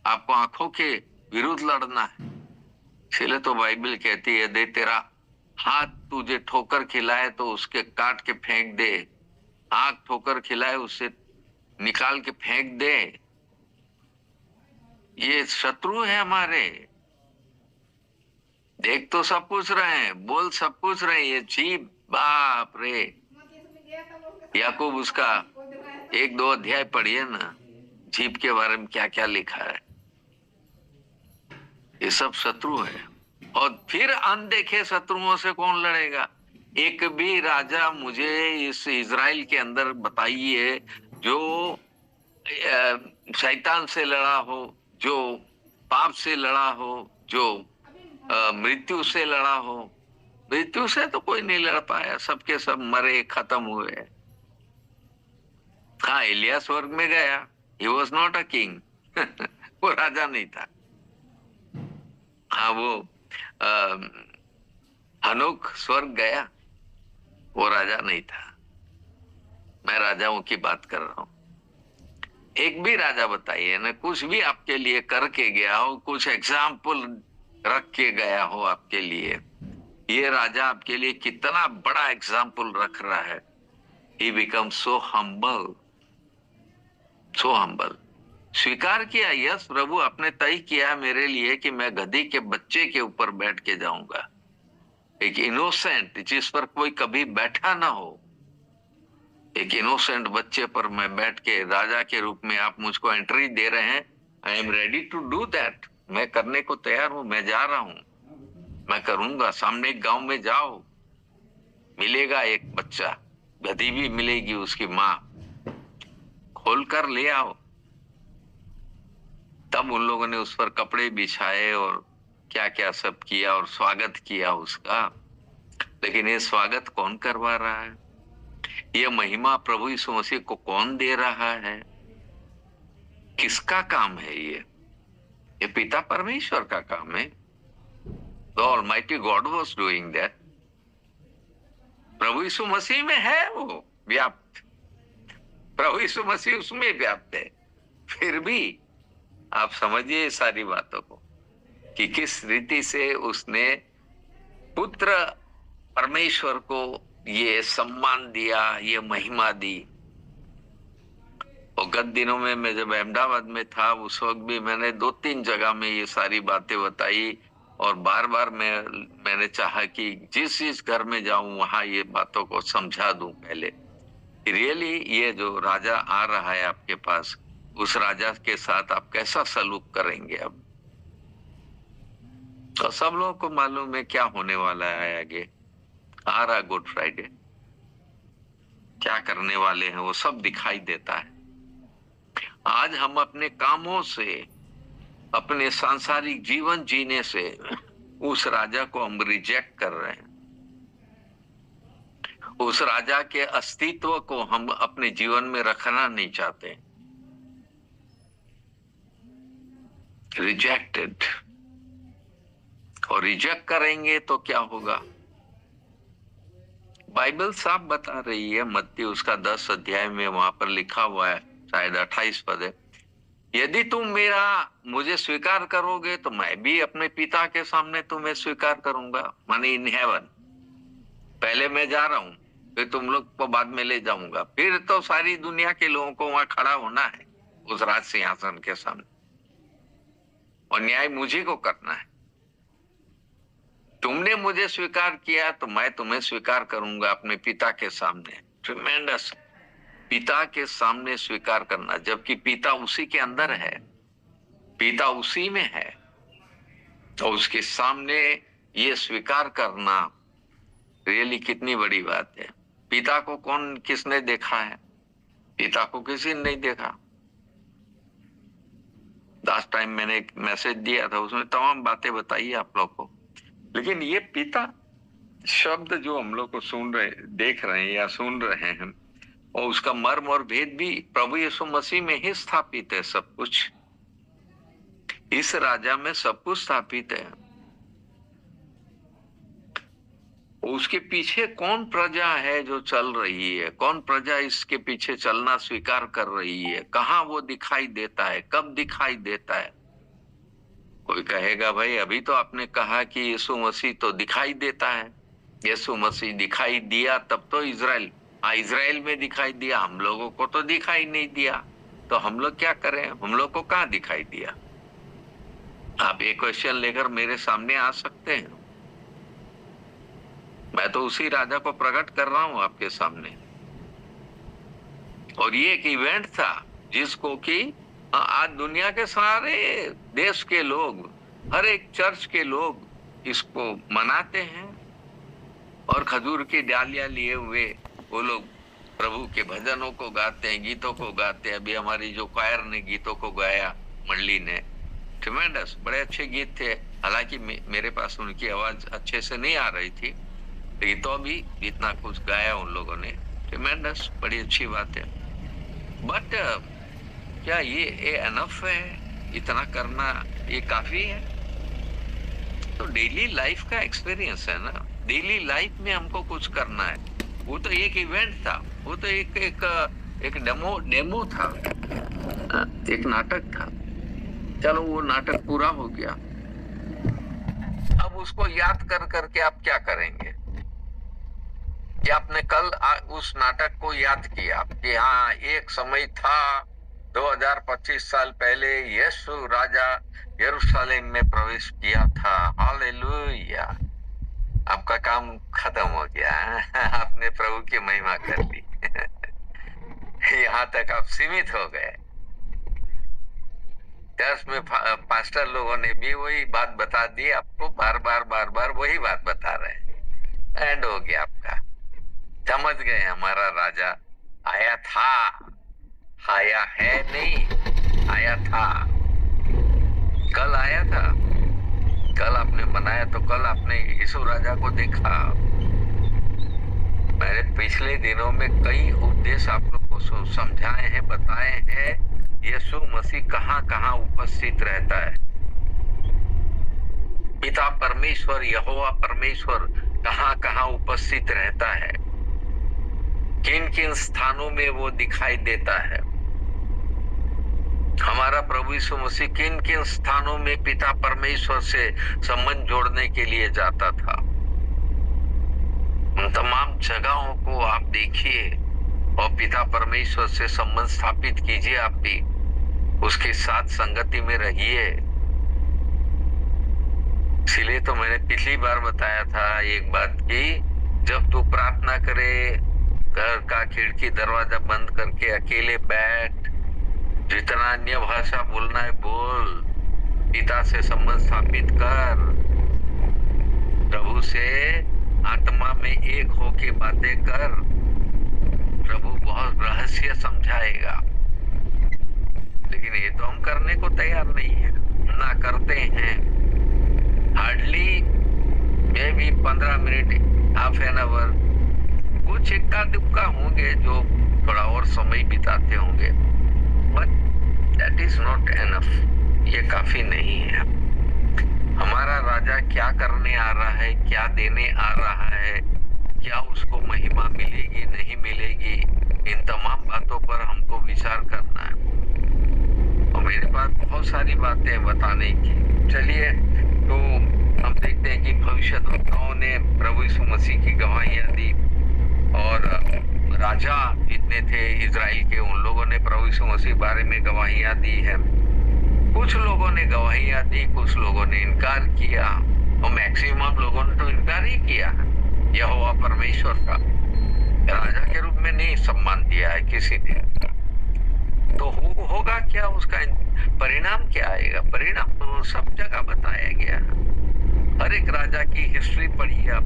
आपको आंखों के विरुद्ध लड़ना है। इसलिए तो बाइबल कहती है, दे तेरा हाथ तुझे ठोकर खिलाए तो उसके काट के फेंक दे, आंख ठोकर खिलाए उसे निकाल के फेंक दे। ये शत्रु है हमारे। देख तो सब कुछ रहे हैं, बोल सब कुछ रहे हैं, ये जीभ, बाप रे। याकूब उसका 1-2 अध्याय पढ़िए ना, जीभ के बारे में क्या क्या लिखा है। ये सब शत्रु है। और फिर अनदेखे शत्रुओं से कौन लड़ेगा? एक भी राजा मुझे इस इजराइल के अंदर बताइए जो शैतान से लड़ा हो, जो पाप से लड़ा हो, जो मृत्यु से लड़ा हो। मृत्यु से तो कोई नहीं लड़ पाया, सबके सब मरे, खत्म हुए। हाँ, एलिया स्वर्ग में गया, he was not a king. वो राजा नहीं था। हाँ, वो हनोक स्वर्ग गया, वो राजा नहीं था। मैं राजाओं की बात कर रहा हूं। एक भी राजा बताइए ना, कुछ भी आपके लिए करके गया हो, कुछ एग्जाम्पल रख के गया हो आपके लिए। ये राजा आपके लिए कितना बड़ा एग्जाम्पल रख रहा है। He becomes so humble, so humble. स्वीकार किया, यस प्रभु, आपने तय किया मेरे लिए कि मैं गधी के बच्चे के ऊपर बैठ के जाऊंगा, एक इनोसेंट जिस पर कोई कभी बैठा ना हो, एक इनोसेंट बच्चे पर मैं बैठ के राजा के रूप में आप मुझको एंट्री दे रहे हैं। I am ready to do that. मैं करने को तैयार हूं, मैं जा रहा हूं, मैं करूंगा। सामने एक गांव में जाओ, मिलेगा एक बच्चा, गधी भी मिलेगी उसकी माँ, खोल कर ले आओ। तब उन लोगों ने उस पर कपड़े बिछाए और क्या क्या सब किया और स्वागत किया उसका। लेकिन ये स्वागत कौन करवा रहा है? ये महिमा प्रभु यीशु मसीह को कौन दे रहा है? किसका काम है ये पिता परमेश्वर का काम है। The Almighty God was doing that. प्रभु यीशु मसीह में है वो व्याप्त, प्रभु यीशु मसीह उसमें व्याप्त है। फिर भी आप समझिए सारी बातों को कि किस रीति से उसने पुत्र परमेश्वर को ये सम्मान दिया, ये महिमा दी। और गत दिनों में मैं जब अहमदाबाद में था उस वक्त भी मैंने 2-3 जगह में ये सारी बातें बताई और बार बार मैंने चाहा कि जिस घर में जाऊं वहां ये बातों को समझा दूं पहले। रियली ये जो राजा आ रहा है आपके पास, उस राजा के साथ आप कैसा सलूक करेंगे। अब तो सब लोगों को मालूम है क्या होने वाला है आगे। आ रहा गुड फ्राइडे, क्या करने वाले हैं वो सब दिखाई देता है। आज हम अपने कामों से, अपने सांसारिक जीवन जीने से उस राजा को हम रिजेक्ट कर रहे हैं। उस राजा के अस्तित्व को हम अपने जीवन में रखना नहीं चाहते। रिजेक्टेड। और रिजेक्ट करेंगे तो क्या होगा। बाइबल साफ बता रही है, मत्ती उसका 10 अध्याय में वहां पर लिखा हुआ है, शायद 28 पद है, यदि तुम मुझे स्वीकार करोगे तो मैं भी अपने पिता के सामने तुम्हें स्वीकार करूंगा। माने इन हेवन। पहले मैं जा रहा हूं, फिर तुम लोग को बाद में ले जाऊंगा। फिर तो सारी दुनिया के लोगों को वहां खड़ा होना है उस राज सिंहासन के सामने, और न्याय मुझे को करना है। तुमने मुझे स्वीकार किया तो मैं तुम्हें स्वीकार करूंगा अपने पिता के सामने। ट्रिमेंडस। पिता के सामने स्वीकार करना, जबकि पिता उसी के अंदर है, पिता उसी में है, तो उसके सामने ये स्वीकार करना रियली कितनी बड़ी बात है। पिता को किसने देखा है? पिता को किसी ने नहीं देखा। लास्ट टाइम मैंने एक मैसेज दिया था, उसमें तमाम बातें बताई आप लोग को। लेकिन ये पिता शब्द जो हम लोग को देख रहे हैं या सुन रहे हैं, और उसका मर्म और भेद भी प्रभु यीशु मसीह में ही स्थापित है। सब कुछ इस राजा में सब कुछ स्थापित है। उसके पीछे कौन प्रजा है जो चल रही है, कौन प्रजा इसके पीछे चलना स्वीकार कर रही है, कहाँ वो दिखाई देता है, कब दिखाई देता है। कोई कहेगा भाई अभी तो आपने कहा कि यीशु मसीह तो दिखाई देता है। यीशु मसीह दिखाई दिया तब तो इजराइल में दिखाई दिया, हम लोगों को तो दिखाई नहीं दिया। तो हम लोग क्या करें, हम लोग को कहाँ दिखाई दिया। आप एक क्वेश्चन लेकर मेरे सामने आ सकते हैं। मैं तो उसी राजा को प्रकट कर रहा हूं आपके सामने। और ये एक इवेंट था जिसको कि आज दुनिया के सारे देश के लोग, हर एक चर्च के लोग इसको मनाते हैं, और खजूर की डालियां लिए हुए वो लोग प्रभु के भजनों को गाते हैं, गीतों को गाते हैं। अभी हमारी जो क्वायर ने गीतों को गाया, मंडली ने, ट्रिमेंडस, बड़े अच्छे गीत थे। हालांकि मेरे पास उनकी आवाज अच्छे से नहीं आ रही थी, लेकिन तो भी इतना कुछ गाया उन लोगों ने। ट्रिमेंडस, बड़ी अच्छी बात है। बट क्या ये एनफ है? इतना करना ये काफी है? तो डेली लाइफ का एक्सपीरियंस है ना, डेली लाइफ में हमको कुछ करना है। वो तो एक इवेंट था, वो तो एक डेमो था, एक नाटक था। चलो वो नाटक पूरा हो गया। अब उसको याद कर करके आप क्या करेंगे? कि आपने कल उस नाटक को याद किया कि हाँ एक समय था 2025 साल पहले यीशु राजा यरूशलेम में प्रवेश किया था। हालेलुया। आपका काम खत्म हो गया। आपने प्रभु की महिमा कर ली। यहाँ तक आप सीमित हो गए। चर्च में पास्टर लोगों ने भी वही बात बता दी आपको, बार बार वही बात बता रहे हैं। एंड हो गया आपका। समझ गए हमारा राजा आया था, आया है नहीं, आया था। कल आया था, कल आपने मनाया, तो कल आपने यीशु राजा को देखा। मैंने पिछले दिनों में कई उपदेश आप लोग को समझाए हैं, बताए हैं यीशु मसीह कहाँ कहाँ उपस्थित रहता है। पिता परमेश्वर, यहोवा परमेश्वर कहाँ कहाँ उपस्थित रहता है, किन किन स्थानों में वो दिखाई देता है। हमारा प्रभु यीशु मसीह किन किन स्थानों में पिता परमेश्वर से संबंध जोड़ने के लिए जाता था। उन तमाम जगहों को आप देखिए और पिता परमेश्वर से संबंध स्थापित कीजिए। आप भी उसके साथ संगति में रहिए। इसलिए तो मैंने पिछली बार बताया था एक बात की, जब तू प्रार्थना करे, घर का खिड़की दरवाजा बंद करके अकेले बैठ, जितना अन्य भाषा बोलना है बोल, पिता से संबंध स्थापित कर, प्रभु से आत्मा में एक होके बातें कर, प्रभु बहुत रहस्य समझाएगा। लेकिन ये तो हम करने को तैयार नहीं है, ना करते हैं। हार्डली मे भी 15 मिनट, हाफ एन आवर, कुछ इक्का दुक्का होंगे जो थोड़ा और समय बिताते होंगे, but that is not enough. ये काफी नहीं है। हमारा राजा क्या करने आ रहा है, क्या देने आ रहा है, क्या उसको महिमा मिलेगी नहीं मिलेगी, इन तमाम बातों पर हमको विचार करना है। और मेरे पास बहुत सारी बातें बताने की। चलिए, तो हम देखते हैं कि भविष्यद्वक्ताओं ने प्रभु यीशु मसीह की गवाहियां दी, और राजा जितने थे इजराइल के, उन लोगों ने प्रभु यीशु मसीह बारे में गवाहियां दी है। कुछ लोगों ने गवाहियां दी, कुछ लोगों ने इनकार किया, और मैक्सिमम लोगों ने तो इनकार ही किया है। यहोवा परमेश्वर का राजा के रूप में नहीं सम्मान दिया है किसी ने। तो होगा क्या, उसका परिणाम क्या आएगा? परिणाम तो सब जगह बताया गया। हर एक राजा की हिस्ट्री पढ़िए आप,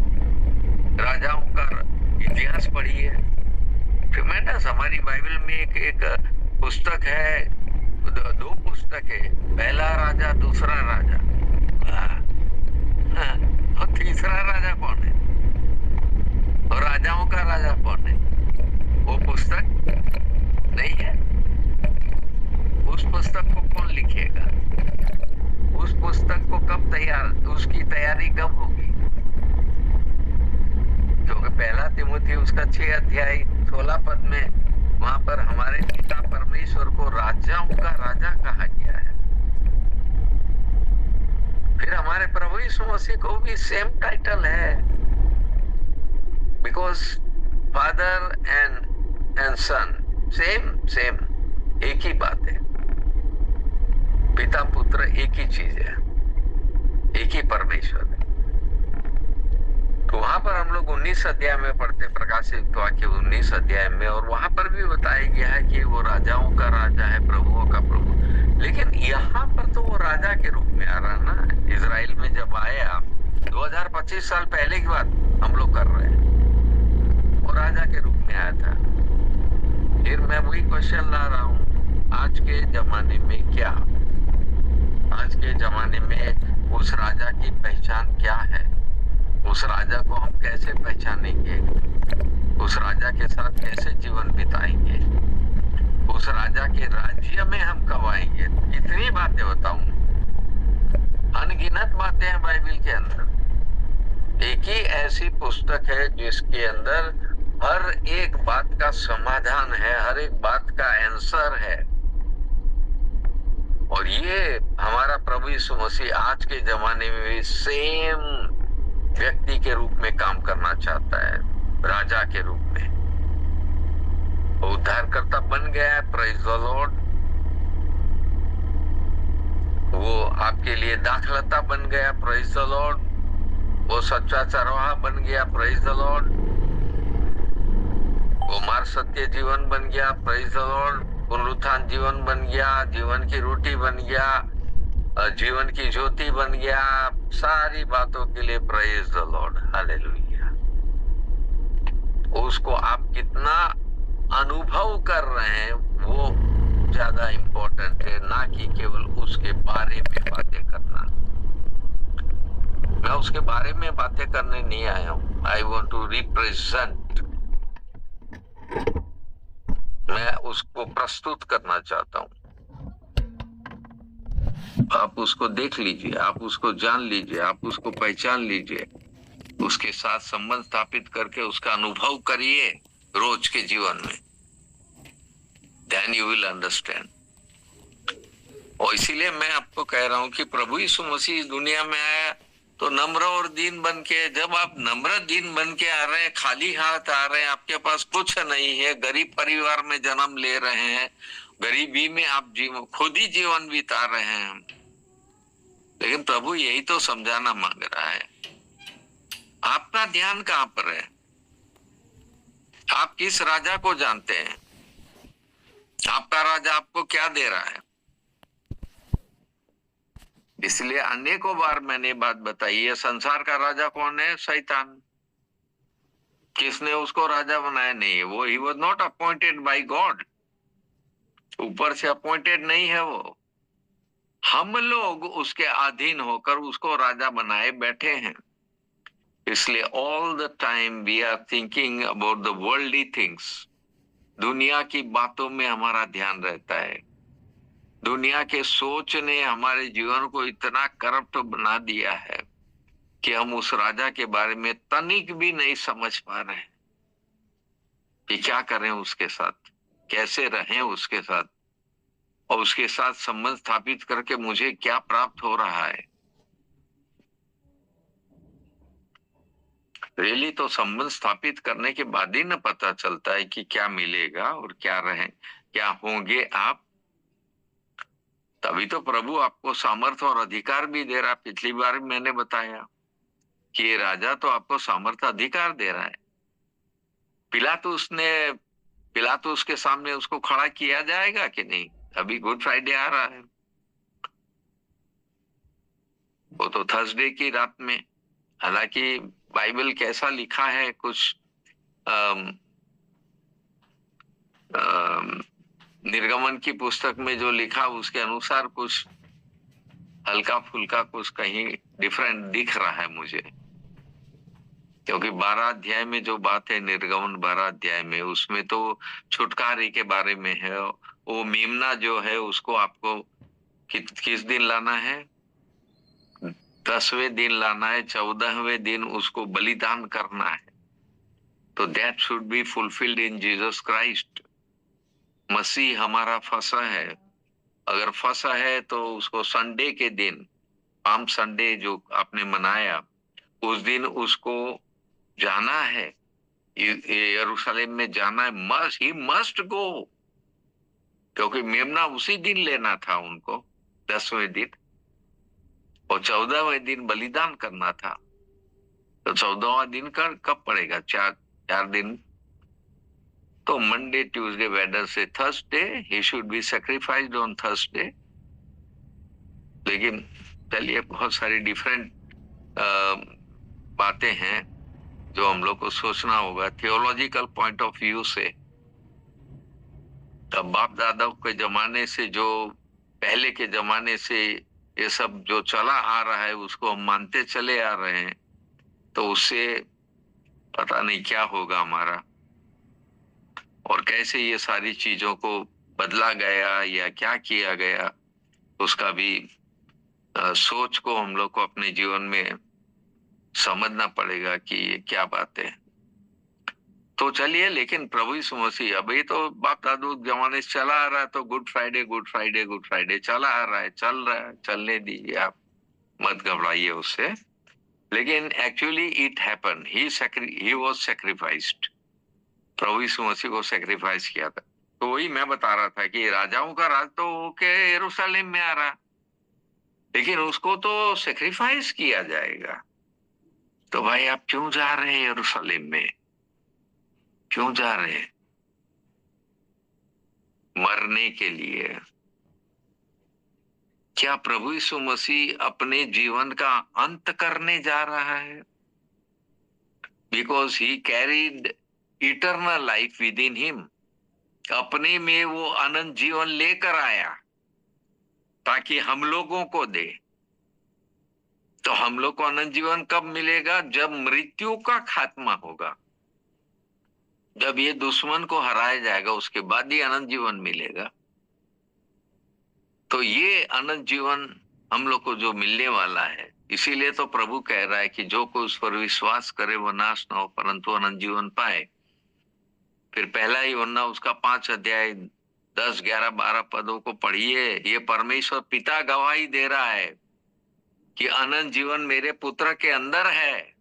राजाओं का इतिहास पढ़िए। ट्रिमेंडस, हमारी बाइबल में एक पुस्तक है, दो पुस्तक है, पहला राजा, दूसरा राजा। और तीसरा राजा कौन है? और राजाओं का राजा कौन है? वो पुस्तक नहीं है। उस पुस्तक को कौन लिखेगा? उस पुस्तक को कब उसकी तैयारी कब होगी? क्योंकि पहला तिमोथी उसका 6 अध्याय 16 पद में, वहां पर हमारे पिता परमेश्वर को राजाओं का राजा कहा गया है। फिर हमारे प्रभु यीशु मसीह को भी सेम टाइटल है, because father and son same, एक ही बात है। पिता पुत्र एक ही चीज है, एक ही परमेश्वर है। तो वहां पर हम लोग 19 अध्याय में पढ़ते, प्रकाशित वाक्य 19 अध्याय में, और वहां पर भी बताया गया है कि वो राजाओं का राजा है, प्रभुओं का प्रभु। लेकिन यहाँ पर तो वो राजा के रूप में आ रहा ना। इजराइल में जब आया, 2025 साल पहले की बात हम लोग कर रहे हैं, वो राजा के रूप में आया था। फिर मैं वही क्वेश्चन ला रहा हूँ, आज के जमाने में क्या, आज के जमाने में उस राजा की पहचान क्या है? उस राजा को हम कैसे पहचानेंगे? उस राजा के साथ कैसे जीवन बिताएंगे? उस राजा के राज्य में हम कब आएंगे? इतनी बातें बताऊं, अनगिनत बातें हैं बाइबल के अंदर। एक ही ऐसी पुस्तक है जिसके अंदर हर एक बात का समाधान है, हर एक बात का आंसर है। और ये हमारा प्रभु यीशु मसीह आज के जमाने में भी सेम व्यक्ति के रूप में काम करना चाहता है, राजा के रूप में। वो उद्धारकर्ता बन गया है, प्रेज द लॉर्ड। वो आपके लिए दाखलता बन गया, प्रेज द लॉर्ड। वो सच्चा चरवाहा बन गया, प्रेज द लॉर्ड। वो मार्ग सत्य जीवन बन गया, प्रेज द लॉर्ड। पुनरुत्थान जीवन बन गया, जीवन की रोटी बन गया, जीवन की ज्योति बन गया। सारी बातों के लिए प्रेज द लॉर्ड, हालेलुया। उसको आप कितना अनुभव कर रहे हैं वो ज्यादा इंपॉर्टेंट है, ना कि केवल उसके बारे में बातें करना। मैं उसके बारे में बातें करने नहीं आया हूं। आई वॉन्ट टू रिप्रेजेंट, मैं उसको प्रस्तुत करना चाहता हूं। आप उसको देख लीजिए, आप उसको जान लीजिए, आप उसको पहचान लीजिए, उसके साथ संबंध स्थापित करके उसका अनुभव करिए रोज के जीवन में, देन यू विल अंडरस्टैंड। और इसीलिए मैं आपको कह रहा हूं कि प्रभु यीशु मसीह इस दुनिया में आया तो नम्र और दीन बन के। जब आप नम्र दीन बन के आ रहे हैं, खाली हाथ आ रहे हैं, आपके पास कुछ नहीं है, गरीब परिवार में जन्म ले रहे हैं, गरीबी में आप खुद ही जीवन बिता रहे हैं, लेकिन प्रभु यही तो समझाना मांग रहा है। आपका ध्यान कहां पर है? आप किस राजा को जानते हैं? आपका राजा आपको क्या दे रहा है? इसलिए अनेकों बार मैंने बात बताई है, संसार का राजा कौन है? शैतान। किसने उसको राजा बनाया? नहीं है वो, he was not appointed by God, ऊपर से अपॉइंटेड नहीं है वो। हम लोग उसके अधीन होकर उसको राजा बनाए बैठे हैं। इसलिए all the time we are thinking about the worldly things. दुनिया की बातों में हमारा ध्यान रहता है। दुनिया के सोच ने हमारे जीवन को इतना करप्ट बना दिया है कि हम उस राजा के बारे में तनिक भी नहीं समझ पा रहे हैं कि क्या करें उसके साथ, कैसे रहें उसके साथ, और उसके साथ संबंध स्थापित करके मुझे क्या प्राप्त हो रहा है। रियली तो संबंध स्थापित करने के बाद ही न पता चलता है कि क्या मिलेगा और क्या रहे, क्या होंगे आप। तभी तो प्रभु आपको सामर्थ्य और अधिकार भी दे रहा। पिछली बार मैंने बताया कि ये राजा तो आपको सामर्थ्य अधिकार दे रहा है। पिलातुस के सामने उसको खड़ा किया जाएगा कि नहीं? अभी गुड फ्राइडे आ रहा है, वो तो थर्सडे की रात में। हालांकि बाइबल कैसा लिखा है, कुछ निर्गमन की पुस्तक में जो लिखा उसके अनुसार कुछ हल्का फुल्का कुछ कहीं डिफरेंट दिख रहा है मुझे, क्योंकि 12 अध्याय में जो बात है, निर्गमन 12 अध्याय में, उसमें तो छुटकारे के बारे में है। वो मेमना जो है उसको आपको किस दिन लाना है? 10वें दिन लाना है, 14वें दिन उसको बलिदान करना है। तो that should be fulfilled in Jesus Christ. Masih हमारा फंसा है। अगर फंसा है तो उसको संडे के दिन, पाम संडे जो आपने मनाया, उस दिन उसको जाना है, यरूशलेम में जाना है। ही मस्ट गो, क्योंकि मेमना उसी दिन लेना था उनको, 10वें दिन, और 14वें दिन बलिदान करना था। तो 14वां दिन कब पड़ेगा? चार दिन। तो Monday, Tuesday, Wednesday, Thursday, he should be sacrificed on Thursday. लेकिन चलिए, बहुत सारी डिफरेंट बातें हैं जो हम लोग को सोचना होगा थियोलॉजिकल पॉइंट ऑफ व्यू से। तब बाप दादा के जमाने से, जो पहले के जमाने से ये सब जो चला आ रहा है, उसको हम मानते चले आ रहे हैं, तो उससे पता नहीं क्या होगा हमारा, और कैसे ये सारी चीजों को बदला गया या क्या किया गया, उसका भी सोच को हम लोग को अपने जीवन में समझना पड़ेगा कि ये क्या बात है। तो चलिए, लेकिन प्रभु यीशु मसीह अभी तो बाप दादू जमाने से चला आ रहा है, तो good Friday good Friday good Friday चला आ रहा है, चल रहा है, चलने दीजिए, आप मत घबराइए उससे। लेकिन actually it happen, he was sacrificed. प्रभु यीशु मसीह को सैक्रिफाइस किया था। तो वही मैं बता रहा था कि राजाओं का राज तो होके यरूशलेम में आ रहा, लेकिन उसको तो सैक्रिफाइस किया जाएगा। तो भाई, आप क्यों जा रहे हैं यरूशलेम में? क्यों जा रहे हैं? मरने के लिए। क्या प्रभु यीशु मसीह अपने जीवन का अंत करने जा रहा है? Because he carried eternal life with in him. अपने में वो अनंत जीवन लेकर आया ताकि हम लोगों को दे। तो हम लोग को अनंत जीवन कब मिलेगा? जब मृत्यु का खात्मा होगा, जब ये दुश्मन को हराया जाएगा, उसके बाद ही अनंत जीवन मिलेगा। तो ये अनंत जीवन हम लोग को जो मिलने वाला है। इसीलिए तो प्रभु कह रहा है कि जो कोई उस पर विश्वास करे वो नाश न हो परंतु अनंत जीवन पाए। फिर पहला ही वरना उसका 5 अध्याय 10, 11, 12 पदों को पढ़िए। ये परमेश्वर पिता गवाही दे रहा है कि अनंत जीवन मेरे पुत्र के अंदर है।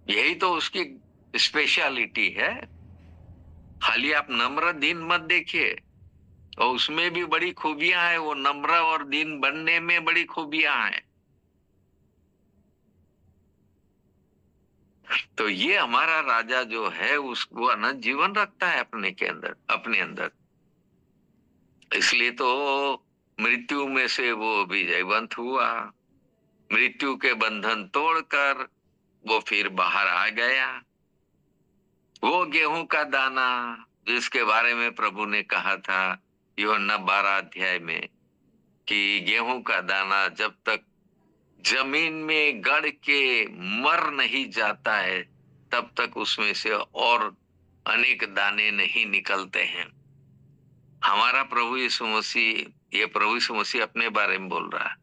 यही तो उसकी स्पेशलिटी है। खाली आप नम्र दीन मत देखिए, और उसमें भी बड़ी खूबियां हैं। वो नम्र और दीन बनने में बड़ी खूबियां हैं। तो ये हमारा राजा जो है उसको अनंत जीवन रखता है अपने के अंदर, अपने अंदर। इसलिए तो मृत्यु में से वो विजयवंत हुआ। मृत्यु के बंधन तोड़कर वो फिर बाहर आ गया। वो गेहूं का दाना जिसके बारे में प्रभु ने कहा था यूहन्ना 12 अध्याय में कि गेहूं का दाना जब तक जमीन में गड़ के मर नहीं जाता है तब तक उसमें से और अनेक दाने नहीं निकलते हैं। हमारा प्रभु यीशु मसीह, ये प्रभु यीशु मसीह अपने बारे में बोल रहा है,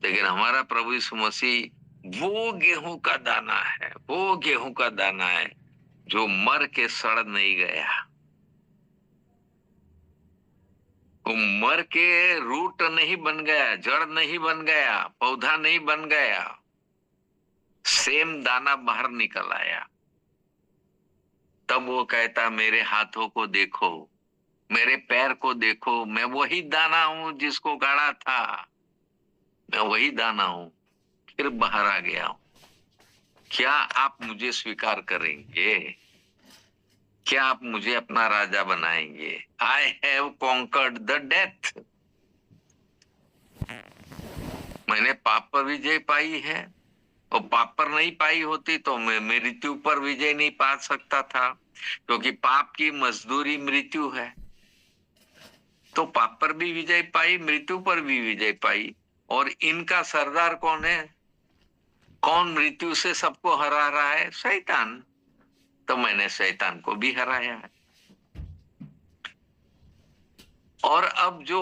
लेकिन हमारा प्रभु यीशु मसीह वो गेहूं का दाना है, वो गेहूं का दाना है जो मर के सड़ नहीं गया। वो मर के रूट नहीं बन गया, जड़ नहीं बन गया, पौधा नहीं बन गया, सेम दाना बाहर निकल आया। तब वो कहता मेरे हाथों को देखो, मेरे पैर को देखो, मैं वही दाना हूं जिसको गाड़ा था, मैं वही दाना हूं, फिर बाहर आ गया हूं। क्या आप मुझे स्वीकार करेंगे? क्या आप मुझे अपना राजा बनाएंगे? I have conquered the death. मैंने पाप पर विजय पाई है, और पाप पर नहीं पाई होती तो मैं मृत्यु पर विजय नहीं पा सकता था, क्योंकि पाप की मजदूरी मृत्यु है। तो पाप पर भी विजय पाई, मृत्यु पर भी विजय पाई। और इनका सरदार कौन है? कौन मृत्यु से सबको हरा रहा है? शैतान। तो मैंने शैतान को भी हराया है। और अब जो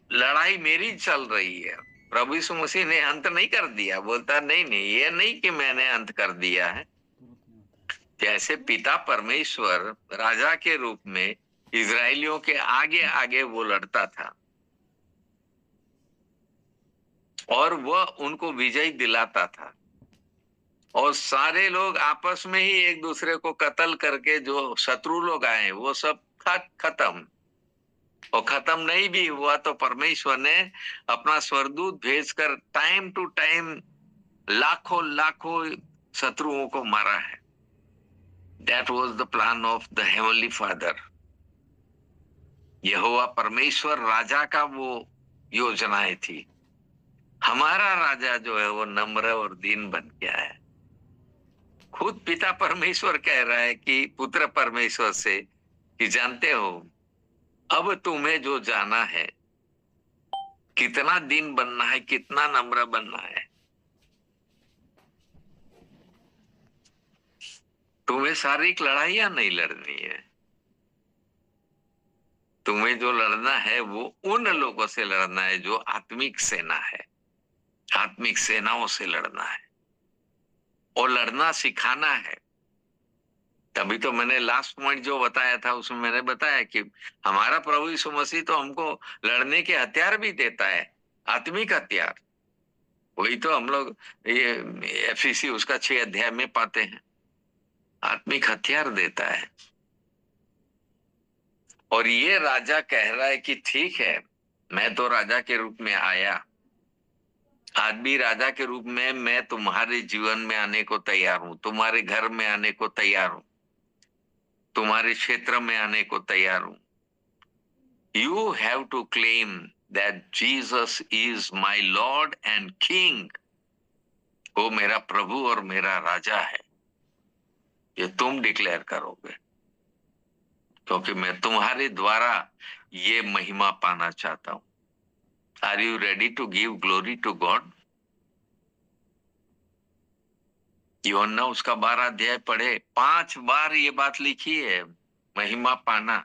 लड़ाई मेरी चल रही है, प्रभु यीशु मसीह ने अंत नहीं कर दिया। बोलता नहीं नहीं, ये नहीं कि मैंने अंत कर दिया है। जैसे पिता परमेश्वर राजा के रूप में इजरायलियों के आगे आगे वो लड़ता था और वह उनको विजय दिलाता था, और सारे लोग आपस में ही एक दूसरे को कत्ल करके जो शत्रु लोग आए वो सब खत्म। और खत्म नहीं भी हुआ तो परमेश्वर ने अपना स्वर्गदूत भेजकर टाइम टू टाइम लाखों लाखों शत्रुओं को मारा है। That was the plan of the heavenly father. यहोवा परमेश्वर राजा का वो योजनाएं थी। हमारा राजा जो है वो नम्र और दीन बन गया है। खुद पिता परमेश्वर कह रहा है कि पुत्र परमेश्वर से कि जानते हो अब तुम्हें जो जाना है, कितना दीन बनना है, कितना नम्र बनना है। तुम्हें शारीरिक लड़ाइयां नहीं लड़नी है। तुम्हें जो लड़ना है वो उन लोगों से लड़ना है जो आत्मिक सेना है। आत्मिक सेनाओं से लड़ना है और लड़ना सिखाना है। तभी तो मैंने लास्ट पॉइंट जो बताया था उसमें मैंने बताया कि हमारा प्रभु यीशु मसीह तो हमको लड़ने के हथियार भी देता है, आत्मिक हथियार। वही तो हम लोग ये एफीसी उसका 6 अध्याय में पाते हैं, आत्मिक हथियार देता है। और ये राजा कह रहा है कि ठीक है, मैं तो राजा के रूप में आया, आज भी राजा के रूप में मैं तुम्हारे जीवन में आने को तैयार हूं, तुम्हारे घर में आने को तैयार हूं, तुम्हारे क्षेत्र में आने को तैयार हूं। You have to claim that Jesus is my lord and king. वो मेरा प्रभु और मेरा राजा है, ये तुम डिक्लेयर करोगे, क्योंकि मैं तुम्हारे द्वारा ये महिमा पाना चाहता हूं। Are you ready to give glory to God? यूहन्ना उसका 12 अध्याय पढ़े, 5 बार ये बात लिखी है, महिमा पाना।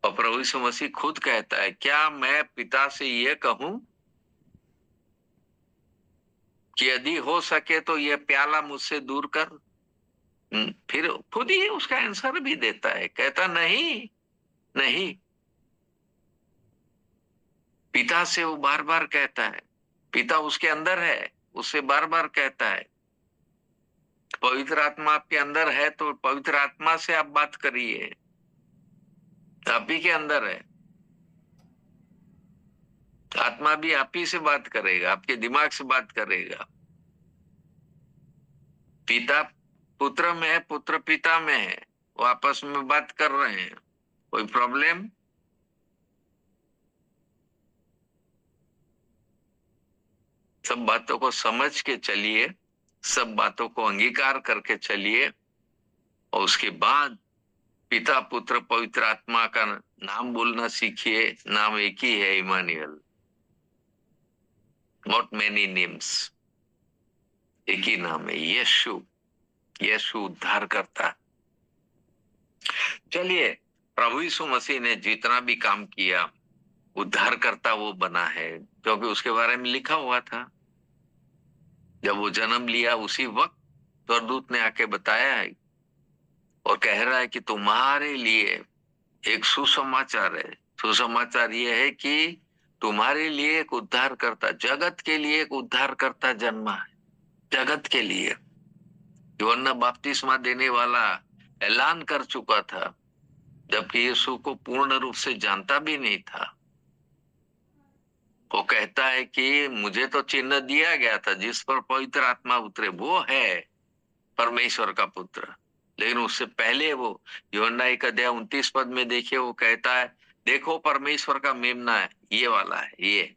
और प्रभु यीशु मसीह खुद कहता है, क्या मैं पिता से ये कहूं कि यदि हो सके तो ये प्याला मुझसे दूर कर? फिर खुद ही उसका आंसर भी देता है, कहता नहीं नहीं। पिता से वो बार बार कहता है, पिता उसके अंदर है, उससे बार बार कहता है। पवित्र आत्मा आपके अंदर है तो पवित्र आत्मा से आप बात करिए, आप ही के अंदर है। आत्मा भी आप ही से बात करेगा, आपके दिमाग से बात करेगा। पिता पुत्र में है, पुत्र पिता में है, वो आपस में बात कर रहे हैं। कोई प्रॉब्लम? सब बातों को समझ के चलिए, सब बातों को अंगीकार करके चलिए, और उसके बाद पिता पुत्र पवित्र आत्मा का नाम बोलना सीखिए। नाम एक ही है, इमानुएल, नॉट मेनी नेम्स। एक ही नाम है, यीशु। यीशु उद्धार करता। चलिए, प्रभु यीशु मसीह ने जितना भी काम किया, उद्धार करता वो बना है, क्योंकि उसके बारे में लिखा हुआ था। जब वो जन्म लिया उसी वक्त स्वर्गदूत ने आके बताया है और कह रहा है कि तुम्हारे लिए एक सुसमाचार है। सुसमाचार ये है कि तुम्हारे लिए एक उद्धार करता, जगत के लिए एक उद्धार करता जन्मा है, जगत के लिए। यूहन्ना बपतिस्मा देने वाला ऐलान कर चुका था, जबकि यीशु को पूर्ण रूप से जानता भी नहीं था। वो कहता है कि मुझे तो चिन्ह दिया गया था जिस पर पवित्र आत्मा उतरे, वो है परमेश्वर का पुत्र। लेकिन उससे पहले वो यूहन्ना 1:29 में देखिए, वो कहता है, देखो परमेश्वर का मेमना है, ये वाला है, ये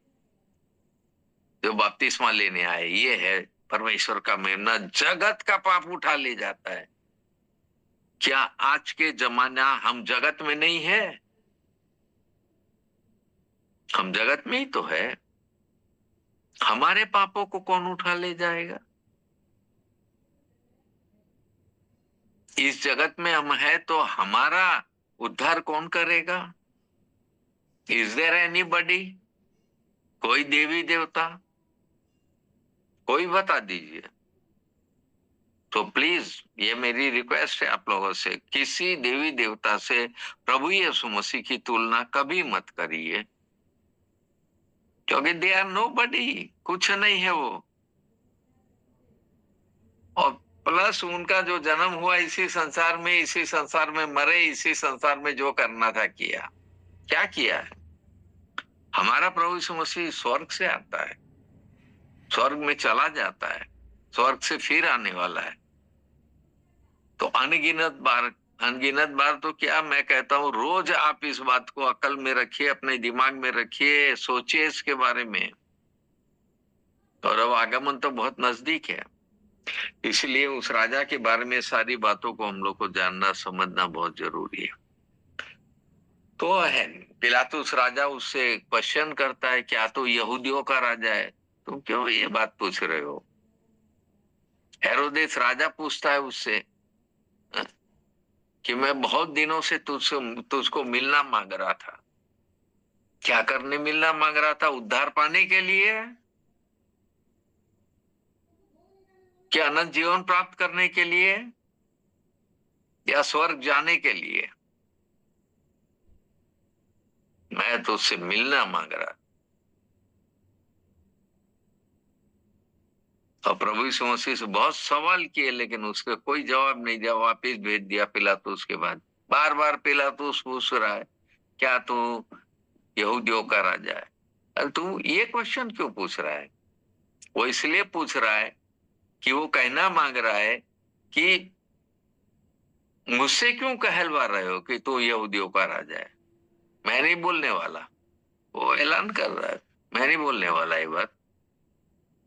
जो बपतिस्मा लेने आए, ये है परमेश्वर का मेमना, जगत का पाप उठा ले जाता है। क्या आज के जमाना हम जगत में नहीं है? हम जगत में ही तो है। हमारे पापों को कौन उठा ले जाएगा? इस जगत में हम है तो हमारा उद्धार कौन करेगा? Is there anybody? कोई देवी देवता? कोई बता दीजिए। तो प्लीज, ये मेरी रिक्वेस्ट है आप लोगों से, किसी देवी देवता से प्रभु यीशु मसीह की तुलना कभी मत करिए, क्योंकि दे आर नोबडी, कुछ नहीं है वो। और प्लस उनका जो जन्म हुआ इसी संसार में, इसी संसार में मरे, इसी संसार में जो करना था किया। क्या किया है? हमारा प्रभु यीशु मसीह स्वर्ग से आता है, स्वर्ग में चला जाता है, स्वर्ग से फिर आने वाला है। तो अनगिनत बार तो क्या मैं कहता हूं, रोज आप इस बात को अकल में रखिए, अपने दिमाग में रखिए, सोचिए इसके बारे में। और अब आगमन तो बहुत नजदीक है, इसलिए उस राजा के बारे में सारी बातों को हम लोग को जानना समझना बहुत जरूरी है। तो है, पिलातुस राजा उससे क्वेश्चन करता है, क्या तो यहूदियों का राजा है? तुम क्यों ये बात पूछ रहे हो? हेरोदेस राजा पूछता है उससे कि मैं बहुत दिनों से तुझको मिलना मांग रहा था। क्या करने मिलना मांग रहा था? उद्धार पाने के लिए? क्या अनंत जीवन प्राप्त करने के लिए, या स्वर्ग जाने के लिए? मैं तो उससे मिलना मांग रहा। और प्रभु यीशु मसीह से बहुत सवाल किए, लेकिन उसका कोई जवाब नहीं दिया, वापिस भेज दिया पिलातुस के बाद। बार बार पिलातुस पूछ रहा है, क्या तू यहूदियों का राजा है? अरे तू ये क्वेश्चन क्यों पूछ रहा है? वो इसलिए पूछ रहा है कि वो कहना मांग रहा है कि मुझसे क्यों कहलवा रहे हो कि तू यहूदियों का राजा है? मैं नहीं बोलने वाला। वो ऐलान कर रहा है, मैं नहीं बोलने वाला ये बात,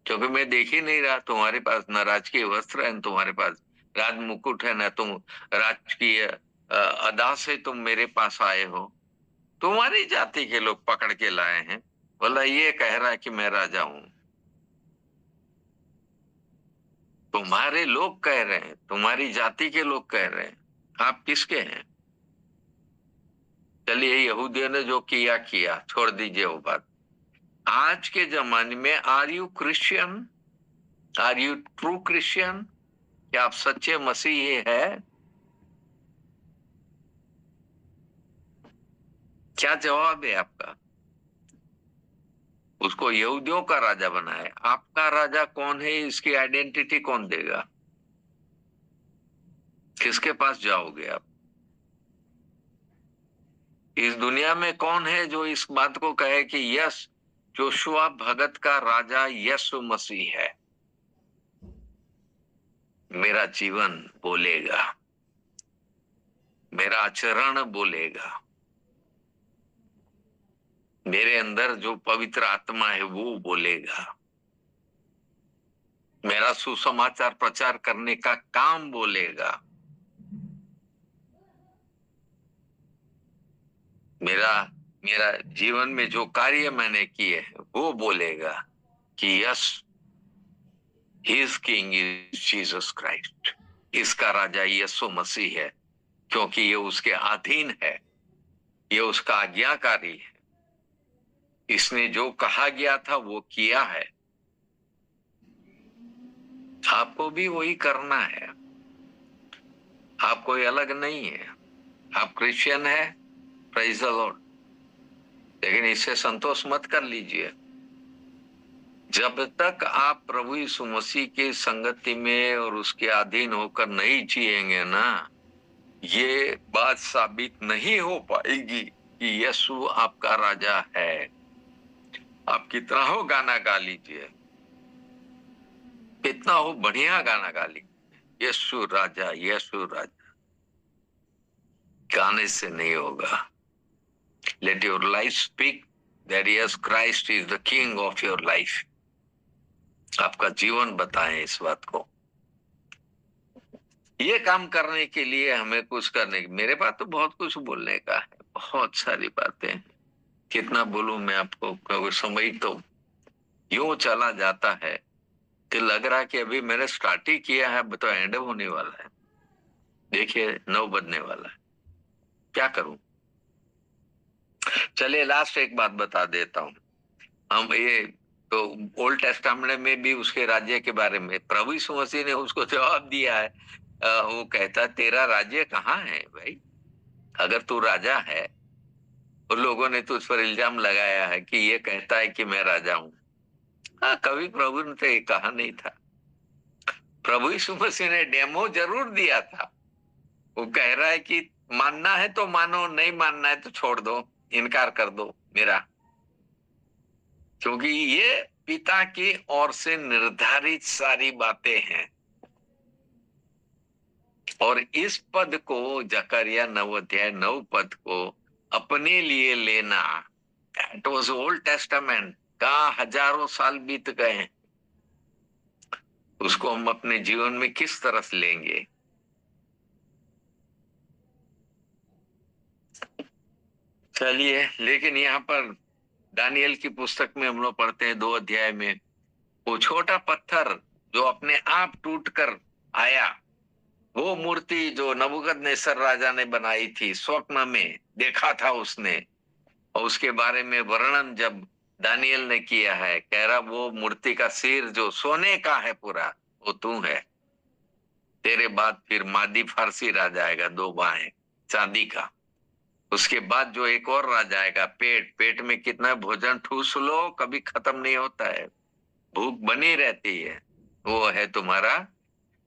क्योंकि मैं देख ही नहीं रहा। तुम्हारे पास न राजकीय वस्त्र है, न तुम्हारे पास राज मुकुट है, न तुम राजकीय अदा से तुम मेरे पास आए हो। तुम्हारी जाति के लोग पकड़ के लाए हैं, बोला ये कह रहा है कि मैं राजा हूं। तुम्हारे लोग कह रहे हैं, तुम्हारी जाति के लोग कह रहे हैं, आप किसके हैं? चलिए, यहूदियों ने जो किया किया, छोड़ दीजिए वो बात। आज के जमाने में are you Christian? Are you true Christian? क्या आप सच्चे मसीही है? क्या जवाब है आपका? उसको यहूदियों का राजा बनाया, आपका राजा कौन है इसकी आइडेंटिटी कौन देगा? किसके पास जाओगे आप? इस दुनिया में कौन है जो इस बात को कहे कि यस, जोशुआ भगत का राजा यीशु मसीह है? मेरा जीवन बोलेगा, मेरा आचरण बोलेगा, मेरे अंदर जो पवित्र आत्मा है वो बोलेगा, मेरा सुसमाचार प्रचार करने का काम बोलेगा, मेरा मेरा जीवन में जो कार्य मैंने किए हैं वो बोलेगा कि yes, his king is Jesus Christ. इसका राजा यीशु मसीह है, क्योंकि ये उसके अधीन है, ये उसका आज्ञाकारी है। इसने जो कहा गया था वो किया है, आपको भी वही करना है। आप कोई अलग नहीं है। आप क्रिश्चियन है, प्रेज द लॉर्ड, लेकिन इससे संतोष मत कर लीजिए। जब तक आप प्रभु यीशु मसीह की संगति में और उसके अधीन होकर नहीं जिएंगे ना, ये बात साबित नहीं हो पाएगी कि यीशु आपका राजा है। आप कितना हो गाना गा लीजिए, कितना हो बढ़िया गाना गा लीजिए, यीशु राजा, यीशु राजा, गाने से नहीं होगा। Let your life speak that yes, Christ is the king of your life. आपका जीवन बताएं इस बात को। ये काम करने के लिए हमें कुछ करने, मेरे पास तो बहुत कुछ बोलने का है, बहुत सारी बातें। कितना बोलूं मैं आपको, क्योंकि समय तो यूं चला जाता है कि लग रहा कि अभी मैंने स्टार्ट ही किया है, तो एंड होने वाला है। देखिए 9 बजने वाला है, क्या करूं? चलिए लास्ट एक बात बता देता हूं। हम ये तो ओल्ड टेस्टामेंट में भी उसके राज्य के बारे में प्रभु यीशु मसीह ने उसको जवाब दिया है। वो कहता तेरा राज्य कहाँ है भाई? अगर तू राजा है, और लोगों ने तो उस पर इल्जाम लगाया है कि ये कहता है कि मैं राजा हूं। हाँ, कभी प्रभु ने तो ये कहा नहीं था। प्रभु यीशु मसीह ने डेमो जरूर दिया था। वो कह रहा है कि मानना है तो मानो, नहीं मानना है तो छोड़ दो, इनकार कर दो मेरा, क्योंकि ये पिता की ओर से निर्धारित सारी बातें हैं। और इस पद को, जकरिया 9 अध्याय 9 पद को अपने लिए लेना, दैट वाज ओल्ड टेस्टामेंट का, हजारों साल बीत गए हैं। उसको हम अपने जीवन में किस तरह से लेंगे? चलिए, लेकिन यहाँ पर दानियल की पुस्तक में हम लोग पढ़ते हैं 2 अध्याय में, वो छोटा पत्थर जो अपने आप टूट कर आया, वो मूर्ति जो नबूकदनेस्सर राजा ने बनाई थी, स्वप्न में देखा था उसने, और उसके बारे में वर्णन जब दानियल ने किया है, कह रहा वो मूर्ति का सिर जो सोने का है पूरा, वो तू है। तेरे बाद फिर मादी फारसी राजा आएगा, 2 बाहें चांदी का। उसके बाद जो एक और राजा आएगा, पेट, पेट में कितना भोजन ठूस लो कभी खत्म नहीं होता है, भूख बनी रहती है। वो है तुम्हारा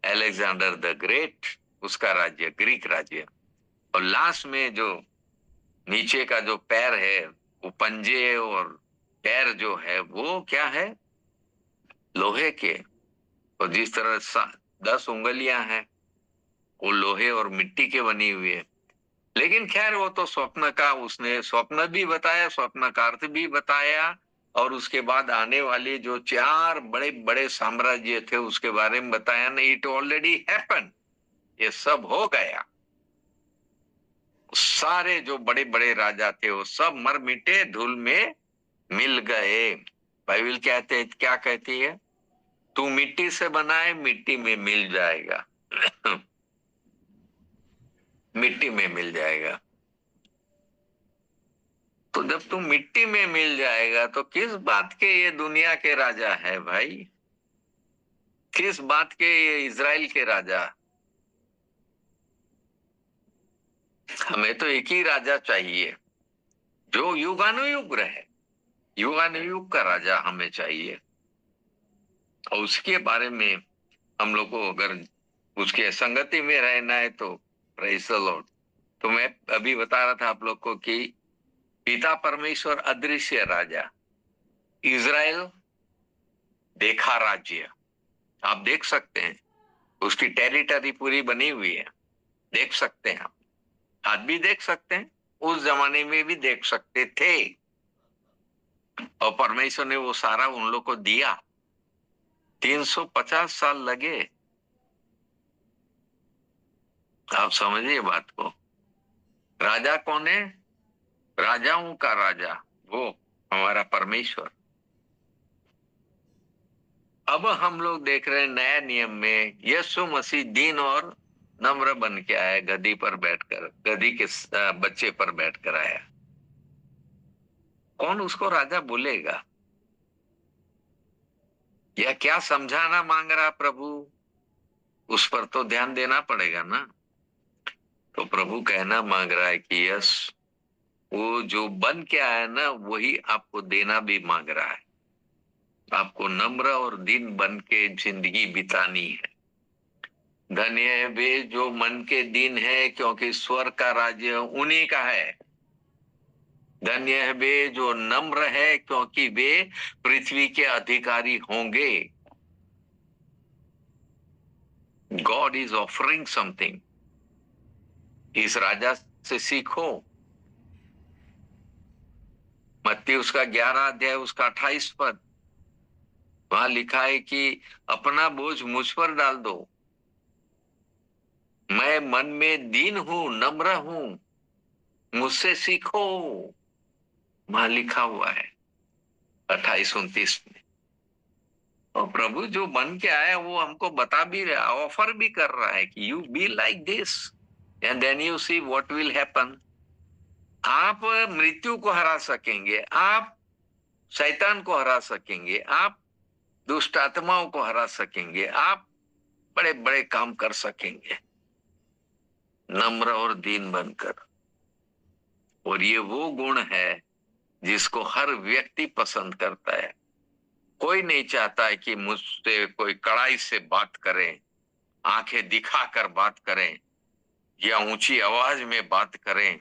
अलेक्जेंडर द ग्रेट, उसका राज्य, ग्रीक राज्य। और लास्ट में जो नीचे का जो पैर है, वो पंजे और पैर जो है वो क्या है? लोहे के। और जिस तरह 10 उंगलियां हैं, वो लोहे और मिट्टी के बनी हुई है। लेकिन खैर वो तो स्वप्न का, उसने स्वप्न भी बताया, स्वप्न का अर्थ भी बताया, और उसके बाद आने वाले जो 4 बड़े बड़े साम्राज्य थे उसके बारे में बताया। नहीं, इट ऑलरेडी हैपन, ये सब हो गया। सारे जो बड़े बड़े राजा थे वो सब मर मिटे, धूल में मिल गए। बाइबल क्या कहती है? तू मिट्टी से बनाए, मिट्टी में मिल जाएगा। मिट्टी में मिल जाएगा। तो जब तू मिट्टी में मिल जाएगा तो किस बात के ये दुनिया के राजा है भाई? किस बात के ये इजराइल के राजा? हमें तो एक ही राजा चाहिए जो युगानुयुग रहे। युगानुयुग का राजा हमें चाहिए, और उसके बारे में हम लोग को अगर उसके संगति में रहना है तो प्रेज़ द लॉर्ड। तो मैं अभी बता रहा था आप लोग को कि पिता परमेश्वर अदृश्य राजा, इजराइल देखा राज्य। आप देख सकते हैं उसकी टेरिटरी पूरी बनी हुई है, देख सकते हैं आप। आज भी देख सकते हैं, उस जमाने में भी देख सकते थे, और परमेश्वर ने वो सारा उन लोग को दिया। 350 साल लगे। आप समझिए बात को। राजा कौन है? राजाओं का राजा वो हमारा परमेश्वर। अब हम लोग देख रहे हैं नया नियम में यीशु मसीह दीन और नम्र बन के आया, गद्दी पर बैठकर, गद्दी के बच्चे पर बैठकर आया। कौन उसको राजा बोलेगा? या क्या समझाना मांग रहा प्रभु, उस पर तो ध्यान देना पड़ेगा ना। तो प्रभु कहना मांग रहा है कि यस, वो जो बन के आया ना वही आपको देना भी मांग रहा है। आपको नम्र और दीन बन के जिंदगी बितानी है। धन्य है वे जो मन के दीन है, क्योंकि स्वर्ग का राज्य उन्हीं का है। धन्य है वे जो नम्र है, क्योंकि वे पृथ्वी के अधिकारी होंगे। God is offering something. इस राजा से सीखो। मत्ती उसका 11 अध्याय उसका 28 पद, वहां लिखा है कि अपना बोझ मुझ पर डाल दो, मैं मन में दीन हूं, नम्र हूं, मुझसे सीखो। वहां लिखा हुआ है 28-29 में। और प्रभु जो बन के आया वो हमको बता भी रहा, ऑफर भी कर रहा है कि you be like this and then you see what will happen. आप मृत्यु को हरा सकेंगे, आप शैतान को हरा सकेंगे, आप दुष्ट आत्माओं को हरा सकेंगे, आप बड़े बड़े काम कर सकेंगे नम्र और दीन बनकर। और ये वो गुण है जिसको हर व्यक्ति पसंद करता है। कोई नहीं चाहता है कि मुझसे कोई कड़ाई से बात करे, आंखें दिखाकर बात करें, या ऊंची आवाज में बात करें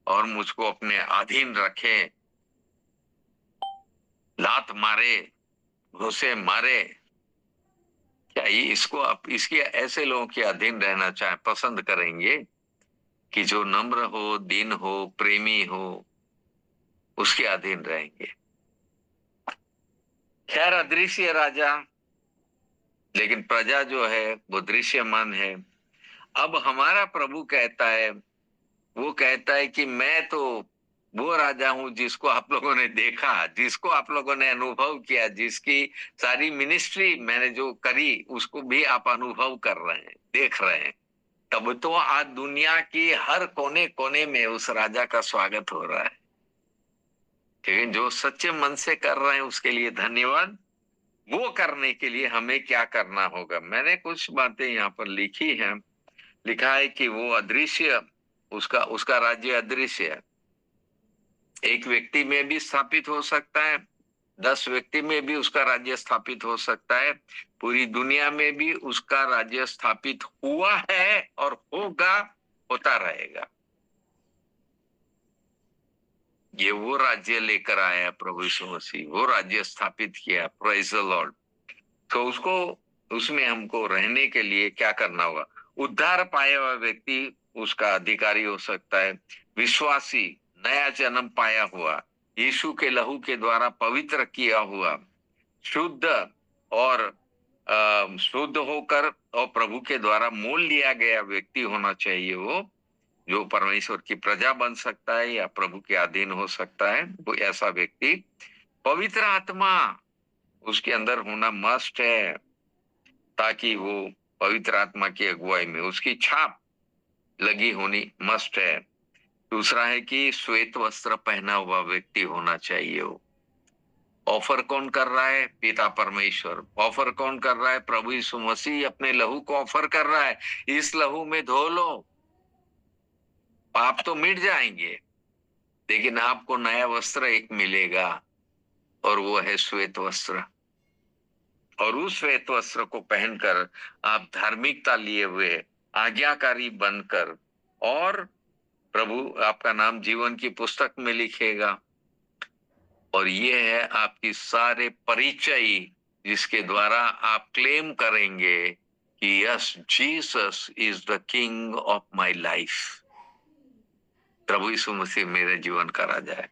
और मुझको अपने अधीन रखे, लात मारे, घुसे मारे। क्या ये इसको आप इसके ऐसे लोगों के अधीन रहना चाहे पसंद करेंगे कि जो नम्र हो, दीन हो, प्रेमी हो, उसके अधीन रहेंगे? खैर अदृश्य राजा, लेकिन प्रजा जो है वो दृश्यमान है। अब हमारा प्रभु कहता है, वो कहता है कि मैं तो वो राजा हूं जिसको आप लोगों ने देखा, जिसको आप लोगों ने अनुभव किया, जिसकी सारी मिनिस्ट्री मैंने जो करी उसको भी आप अनुभव कर रहे हैं, देख रहे हैं। तब तो आज दुनिया की हर कोने कोने में उस राजा का स्वागत हो रहा है। लेकिन जो सच्चे मन से कर रहे हैं उसके लिए धन्यवाद। वो करने के लिए हमें क्या करना होगा? मैंने कुछ बातें यहाँ पर लिखी हैं। लिखा है कि वो अदृश्य, उसका उसका राज्य अदृश्य है। एक व्यक्ति में भी स्थापित हो सकता है, 10 व्यक्ति में भी उसका राज्य स्थापित हो सकता है, पूरी दुनिया में भी उसका राज्य स्थापित हुआ है और होगा, होता रहेगा। ये वो राज्य लेकर आया प्रभु यीशु मसीह, वो राज्य स्थापित किया। Praise the Lord. तो उसको, उसमें हमको रहने के लिए क्या करना होगा? उद्धार पाया हुआ व्यक्ति उसका अधिकारी हो सकता है। विश्वासी, नया जन्म पाया हुआ, यीशु के लहू के द्वारा पवित्र किया हुआ, शुद्ध और शुद्ध होकर और प्रभु के द्वारा मोल लिया गया व्यक्ति होना चाहिए वो, जो परमेश्वर की प्रजा बन सकता है या प्रभु के अधीन हो सकता है। वो ऐसा व्यक्ति, पवित्र आत्मा उसके अंदर होना मस्ट है, ताकि वो पवित्र आत्मा की अगुवाई में उसकी छाप लगी होनी मस्ट है। दूसरा है कि श्वेत वस्त्र पहना हुआ व्यक्ति होना चाहिए वो। ऑफर कौन कर रहा है? पिता परमेश्वर। ऑफर कौन कर रहा है? प्रभु यीशु मसीह अपने लहू को ऑफर कर रहा है। इस लहू में धो लो, पाप तो मिट जाएंगे, लेकिन आपको नया वस्त्र एक मिलेगा, और वो है श्वेत वस्त्र। और उस श्वेत वस्त्र को पहनकर आप धार्मिकता लिए हुए आज्ञाकारी बनकर, और प्रभु आपका नाम जीवन की पुस्तक में लिखेगा। और ये है आपकी सारे परिचय, जिसके द्वारा आप क्लेम करेंगे कि yes, Jesus is the king of my life. प्रभु यीशु मसीह मेरे जीवन का राजा है।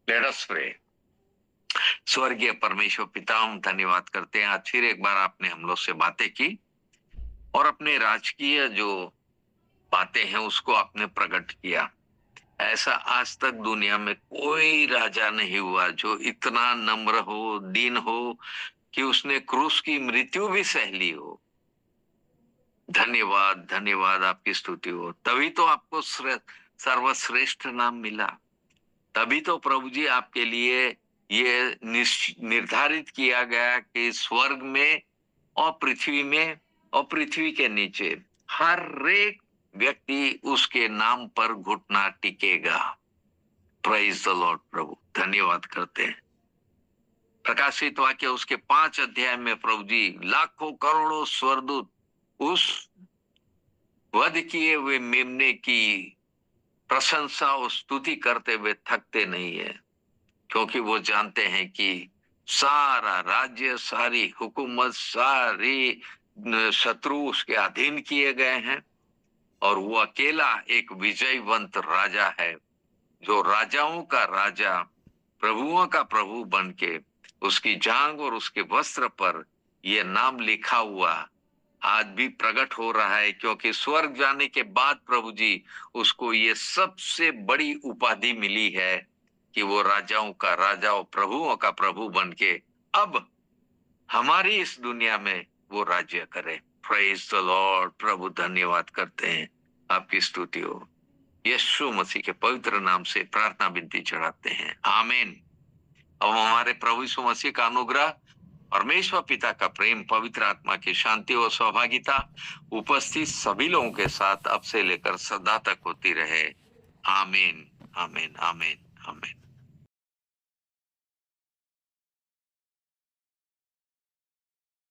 Let us pray. स्वर्गीय परमेश्वर पिता, हम धन्यवाद करते हैं, आज फिर एक बार आपने हम लोग से बातें की, और अपने राजकीय जो बातें हैं उसको आपने प्रकट किया। ऐसा आज तक दुनिया में कोई राजा नहीं हुआ जो इतना नम्र हो, दीन हो, कि उसने क्रूस की मृत्यु भी सह ली हो। धन्यवाद, धन्यवाद, आपकी स्तुति हो। तभी तो आपको सर्वश्रेष्ठ नाम मिला। तभी तो प्रभु जी आपके लिए ये निर्धारित किया गया कि स्वर्ग में और पृथ्वी में और पृथ्वी के नीचे हर एक व्यक्ति उसके नाम पर घुटना टिकेगा। Praise the Lord. प्रभु धन्यवाद करते हैं। प्रकाशित वाक्य उसके 5 अध्याय में प्रभु जी लाखों करोड़ों स्वर्गदूत उस वध किए हुए मेमने की प्रशंसा और स्तुति करते हुए थकते नहीं है, क्योंकि वो जानते हैं कि सारा राज्य, सारी हुकूमत, सारी शत्रु उसके अधीन किए गए हैं, और वो अकेला एक विजयवंत राजा है, जो राजाओं का राजा, प्रभुओं का प्रभु बनके उसकी जांग और उसके वस्त्र पर यह नाम लिखा हुआ आज भी प्रकट हो रहा है। क्योंकि स्वर्ग जाने के बाद प्रभु जी उसको ये सबसे बड़ी उपाधि मिली है कि वो राजाओं का राजा और प्रभुओं का प्रभु बनके अब हमारी इस दुनिया में वो राज्य करे। Praise the Lord. प्रभु धन्यवाद करते हैं, आपकी स्तुति हो। यीशु मसीह के पवित्र नाम से प्रार्थना विनती चढ़ाते हैं, आमीन। अब हमारे प्रभु यीशु मसीह का अनुग्रह, परमेश्वर पिता का प्रेम, पवित्र आत्मा की शांति और सहभागिता उपस्थित सभी लोगों के साथ अब से लेकर सदा तक होती रहे। आमीन, आमीन, आमीन, आमीन।